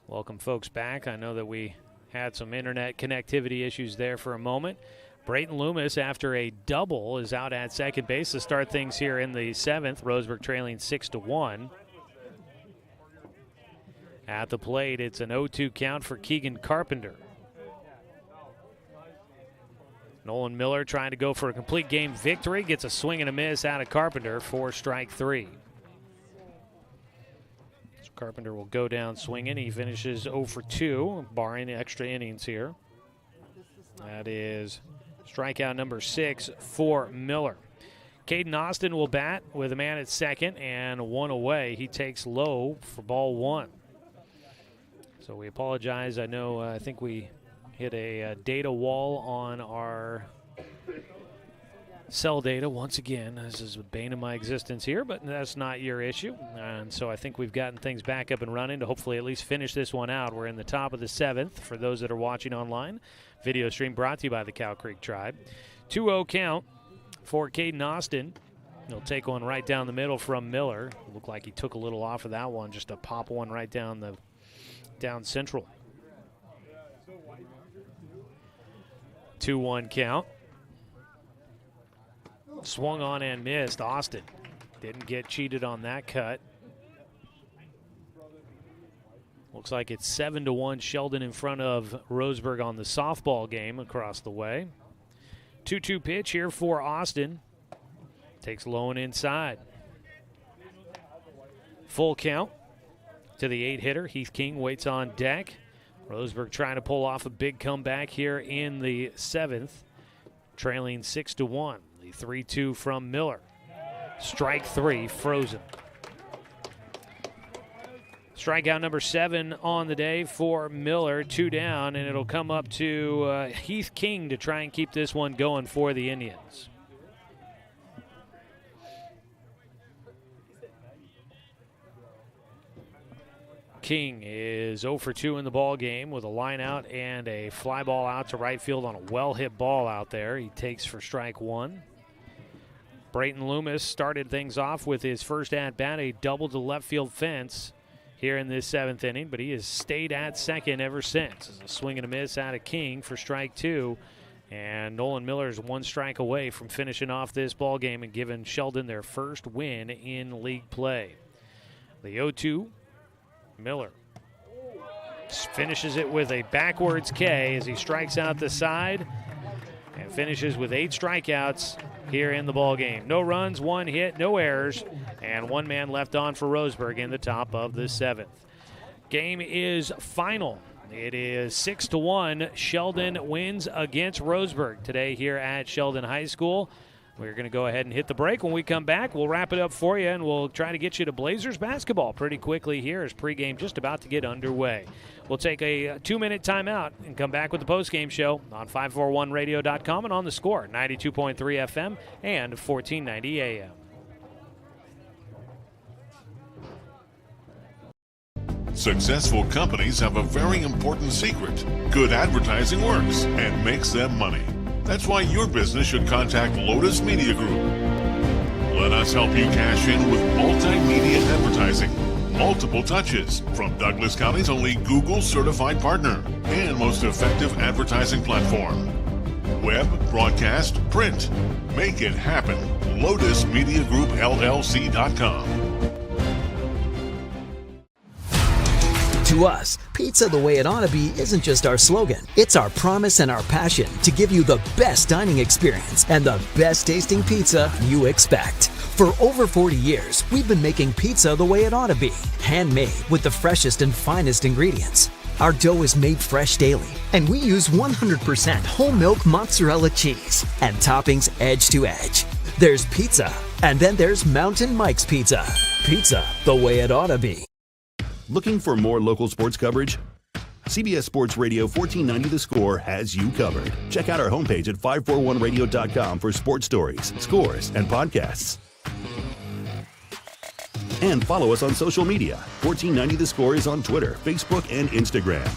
Welcome folks back. I know that we had some internet connectivity issues there for a moment. Brayton Loomis, after a double, is out at second base to start things here in the 7th. Roseburg trailing 6-1. At the plate, it's an 0-2 count for Keegan Carpenter. Nolan Miller trying to go for a complete game victory. Gets a swing and a miss out of Carpenter for strike 3. So Carpenter will go down swinging. He finishes 0 for 2, barring extra innings here. That is strikeout number 6 for Miller. Caden Austin will bat with a man at second and 1 away. He takes low for ball 1. So we apologize. I know, I think we hit a data wall on our cell data once again. This is a bane of my existence here, but that's not your issue. And so I think we've gotten things back up and running to hopefully at least finish this one out. We're in the top of the 7th for those that are watching online. Video stream brought to you by the Cow Creek Tribe. 2-0 count for Caden Austin. He'll take one right down the middle from Miller. Looked like he took a little off of that one, just to pop one right down central. 2-1 count. Swung on and missed. Austin didn't get cheated on that cut. Looks like it's 7-1 Sheldon in front of Roseburg on the softball game across the way. 2-2 pitch here for Austin. Takes low and inside. Full count to the 8-hitter. Heath King waits on deck. Roseburg trying to pull off a big comeback here in the 7th. trailing 6-1. The 3-2 from Miller. Strike 3, frozen. Strikeout number 7 on the day for Miller, 2 down, and it'll come up to Heath King to try and keep this one going for the Indians. King is 0 for 2 in the ball game with a line out and a fly ball out to right field on a well-hit ball out there. He takes for strike 1. Brayton Loomis started things off with his first at-bat, a double to left field fence here in this 7th inning, but he has stayed at second ever since. It's a swing and a miss out of King for strike 2, and Nolan Miller is 1 strike away from finishing off this ball game and giving Sheldon their first win in league play. The 0-2, Miller finishes it with a backwards K as he strikes out the side and finishes with 8 strikeouts here in the ball game. No runs, 1 hit, no errors, and 1 man left on for Roseburg in the top of the 7th. Game is final. It is 6-1. Sheldon wins against Roseburg today here at Sheldon High School. We're going to go ahead and hit the break. When we come back, we'll wrap it up for you, and we'll try to get you to Blazers basketball pretty quickly here as pregame just about to get underway. We'll take a 2-minute timeout and come back with the postgame show on 541radio.com and on the Score, 92.3 FM and 1490 AM. Successful companies have a very important secret. Good advertising works and makes them money. That's why your business should contact Lotus Media Group. Let us help you cash in with multimedia advertising. Multiple touches from Douglas County's only Google certified partner and most effective advertising platform. Web, broadcast, print. Make it happen. LotusMediaGroupLLC.com. To us, pizza the way it ought to be isn't just our slogan. It's our promise and our passion to give you the best dining experience and the best tasting pizza you expect. For over 40 years, we've been making pizza the way it ought to be. Handmade with the freshest and finest ingredients. Our dough is made fresh daily, and we use 100% whole milk mozzarella cheese and toppings edge to edge. There's pizza, and then there's Mountain Mike's Pizza. Pizza the way it ought to be. Looking for more local sports coverage? CBS Sports Radio 1490 The Score has you covered. Check out our homepage at 541radio.com for sports stories, scores, and podcasts. And follow us on social media. 1490 The Score is on Twitter, Facebook, and Instagram.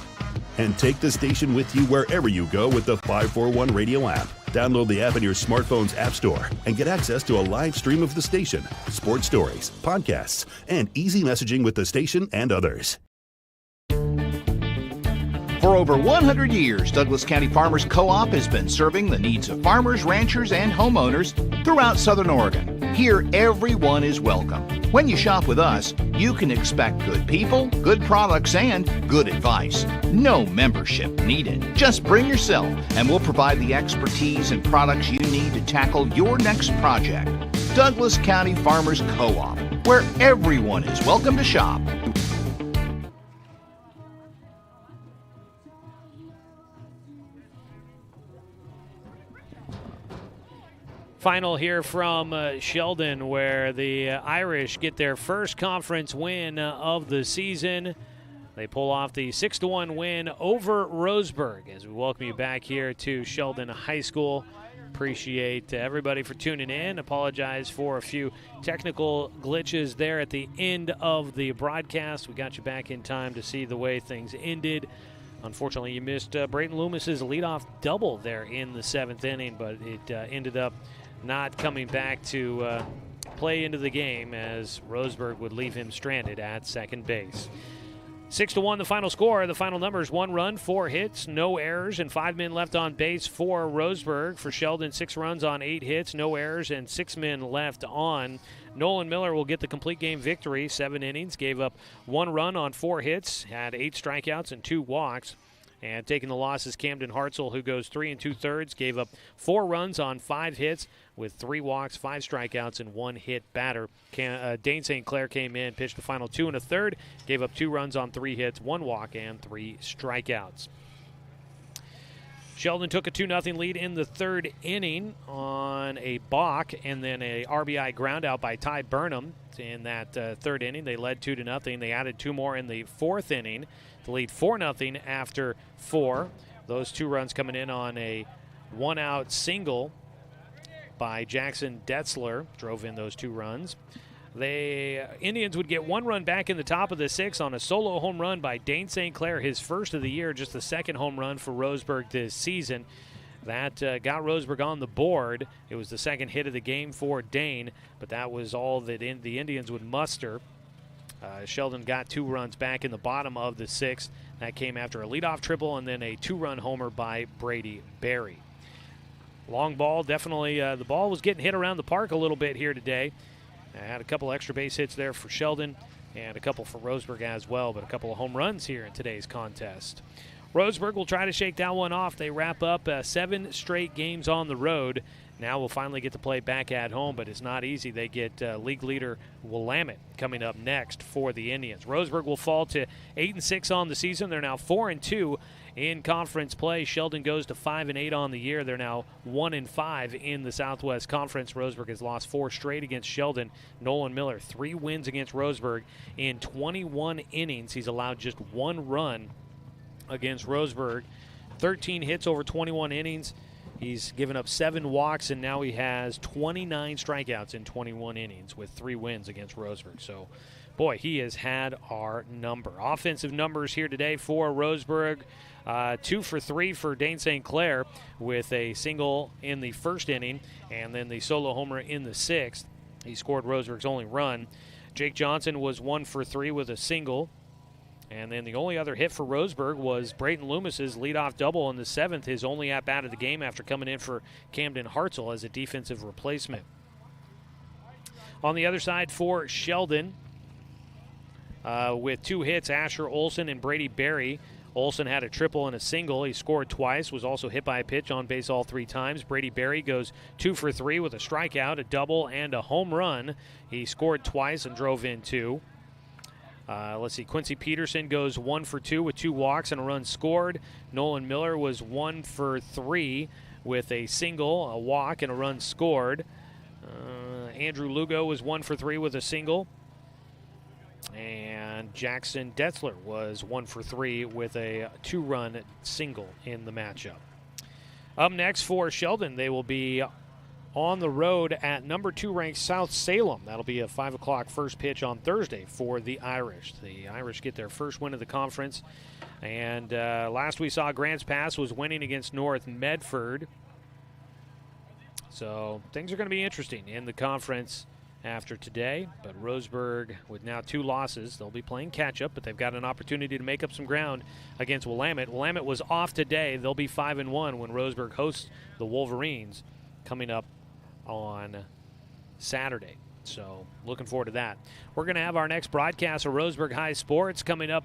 And take the station with you wherever you go with the 541 Radio app. Download the app in your smartphone's app store and get access to a live stream of the station, sports stories, podcasts, and easy messaging with the station and others. For over 100 years, Douglas County Farmers Co-op has been serving the needs of farmers, ranchers, and homeowners throughout Southern Oregon. Here, everyone is welcome. When you shop with us, you can expect good people, good products, and good advice. No membership needed. Just bring yourself, and we'll provide the expertise and products you need to tackle your next project. Douglas County Farmers Co-op, where everyone is welcome to shop. Final here from Sheldon, where the Irish get their first conference win of the season. They pull off the 6-1 win over Roseburg as we welcome you back here to Sheldon High School. Appreciate everybody for tuning in. Apologize for a few technical glitches there at the end of the broadcast. We got you back in time to see the way things ended. Unfortunately, you missed Brayton Loomis's leadoff double there in the 7th inning, but it ended up not coming back to play into the game as Roseburg would leave him stranded at second base. 6-1 the final score. The final numbers: 1 run, 4 hits, no errors, and 5 men left on base for Roseburg. For Sheldon, 6 runs on 8 hits, no errors, and 6 men left on. Nolan Miller will get the complete game victory. 7 innings, gave up 1 run on 4 hits, had 8 strikeouts and 2 walks. And taking the loss is Camden Hartzell, who goes 3 2/3, gave up 4 runs on 5 hits with 3 walks, 5 strikeouts, and 1 hit batter. Dane St. Clair came in, pitched the final 2 1/3, gave up 2 runs on 3 hits, 1 walk, and 3 strikeouts. Sheldon took a 2-0 lead in the third inning on a balk and then a RBI ground out by Ty Burnham in that third inning. They led 2-0. They added 2 more in the fourth inning to lead 4-0 after 4. Those 2 runs coming in on a 1-out single by Jackson Detzler drove in those 2 runs. The Indians would get 1 run back in the top of the 6th on a solo home run by Dane St. Clair, his first of the year, just the second home run for Roseburg this season. That got Roseburg on the board. It was the second hit of the game for Dane, but that was all that the Indians would muster. Sheldon got 2 runs back in the bottom of the 6th. That came after a leadoff triple and then a 2-run homer by Brady Berry. Long ball, definitely the ball was getting hit around the park a little bit here today. I had a couple extra base hits there for Sheldon and a couple for Roseburg as well, but a couple of home runs here in today's contest. Roseburg will try to shake that one off. They wrap up 7 straight games on the road. Now we'll finally get to play back at home, but it's not easy. They get league leader Willamette coming up next for the Indians. Roseburg will fall to 8-6 on the season. They're now 4-2 in conference play. Sheldon goes to 5-8 on the year. They're now 1-5 in the Southwest Conference. Roseburg has lost 4 straight against Sheldon. Nolan Miller, 3 wins against Roseburg in 21 innings. He's allowed just 1 run against Roseburg. 13 hits over 21 innings. He's given up 7 walks, and now he has 29 strikeouts in 21 innings with 3 wins against Roseburg. So, boy, he has had our number. Offensive numbers here today for Roseburg. 2 for 3 for Dane St. Clair with a single in the first inning and then the solo homer in the 6th. He scored Roseburg's only run. Jake Johnson was 1 for 3 with a single. And then the only other hit for Roseburg was Brayton Loomis's leadoff double in the 7th, his only at-bat of the game after coming in for Camden Hartzell as a defensive replacement. On the other side for Sheldon, with 2 hits, Asher Olson and Brady Berry. Olson had a triple and a single. He scored twice, was also hit by a pitch on base all 3 times. Brady Berry goes 2 for 3 with a strikeout, a double, and a home run. He scored twice and drove in 2. Let's see, Quincy Peterson goes 1 for 2 with 2 walks and a run scored. Nolan Miller was 1 for 3 with a single, a walk, and a run scored. Andrew Lugo was 1 for 3 with a single. And Jackson Detzler was 1 for 3 with a 2-run single in the matchup. Up next for Sheldon, they will be on the road at number 2 ranked South Salem. That'll be a 5 o'clock first pitch on Thursday for the Irish. The Irish get their first win of the conference. And last we saw, Grants Pass was winning against North Medford. So things are going to be interesting in the conference after today. But Roseburg, with now 2 losses, they'll be playing catch-up, but they've got an opportunity to make up some ground against Willamette. Willamette was off today. They'll be 5-1 when Roseburg hosts the Wolverines coming up on Saturday. So looking forward to that. We're going to have our next broadcast of Roseburg High Sports coming up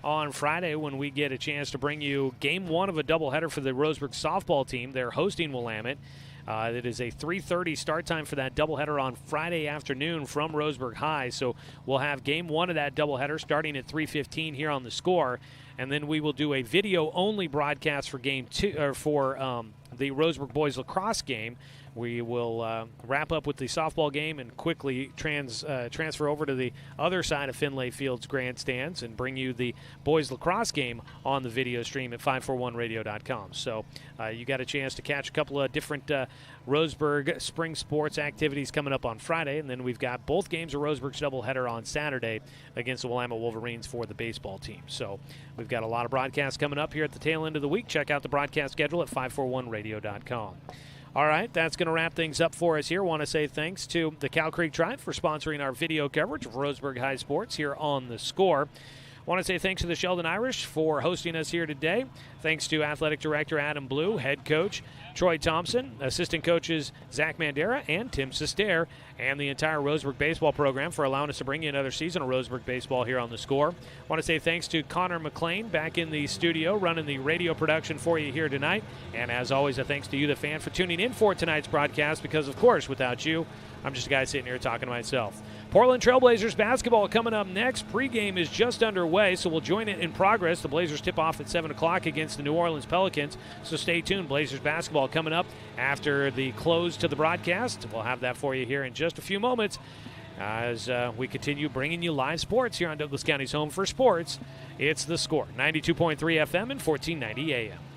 on Friday when we get a chance to bring you Game 1 of a doubleheader for the Roseburg softball team. They're hosting Willamette. It is a 3:30 start time for that doubleheader on Friday afternoon from Roseburg High. So we'll have Game 1 of that doubleheader starting at 3:15 here on the Score, and then we will do a video-only broadcast for Game 2 or for the Roseburg boys lacrosse game. We will wrap up with the softball game and quickly transfer over to the other side of Finlay Field's grandstands and bring you the boys lacrosse game on the video stream at 541radio.com. So you got a chance to catch a couple of different Roseburg spring sports activities coming up on Friday, and then we've got both games of Roseburg's doubleheader on Saturday against the Willamette Wolverines for the baseball team. So we've got a lot of broadcasts coming up here at the tail end of the week. Check out the broadcast schedule at 541radio.com. All right, that's going to wrap things up for us here. Want to say thanks to the Cow Creek Tribe for sponsoring our video coverage of Roseburg High Sports here on the Score. Want to say thanks to the Sheldon Irish for hosting us here today. Thanks to Athletic Director Adam Blue, Head Coach Troy Thompson, Assistant Coaches Zach Mandera and Tim Sester, and the entire Roseburg baseball program for allowing us to bring you another season of Roseburg baseball here on the Score. Want to say thanks to Connor McLean back in the studio running the radio production for you here tonight. And as always, a thanks to you, the fan, for tuning in for tonight's broadcast, because, of course, without you, I'm just a guy sitting here talking to myself. Portland Trailblazers basketball coming up next. Pregame is just underway, so we'll join it in progress. The Blazers tip off at 7 o'clock against against the New Orleans Pelicans. So stay tuned. Blazers basketball coming up after the close to the broadcast. We'll have that for you here in just a few moments as we continue bringing you live sports here on Douglas County's home for sports. It's The Score, 92.3 FM and 1490 AM.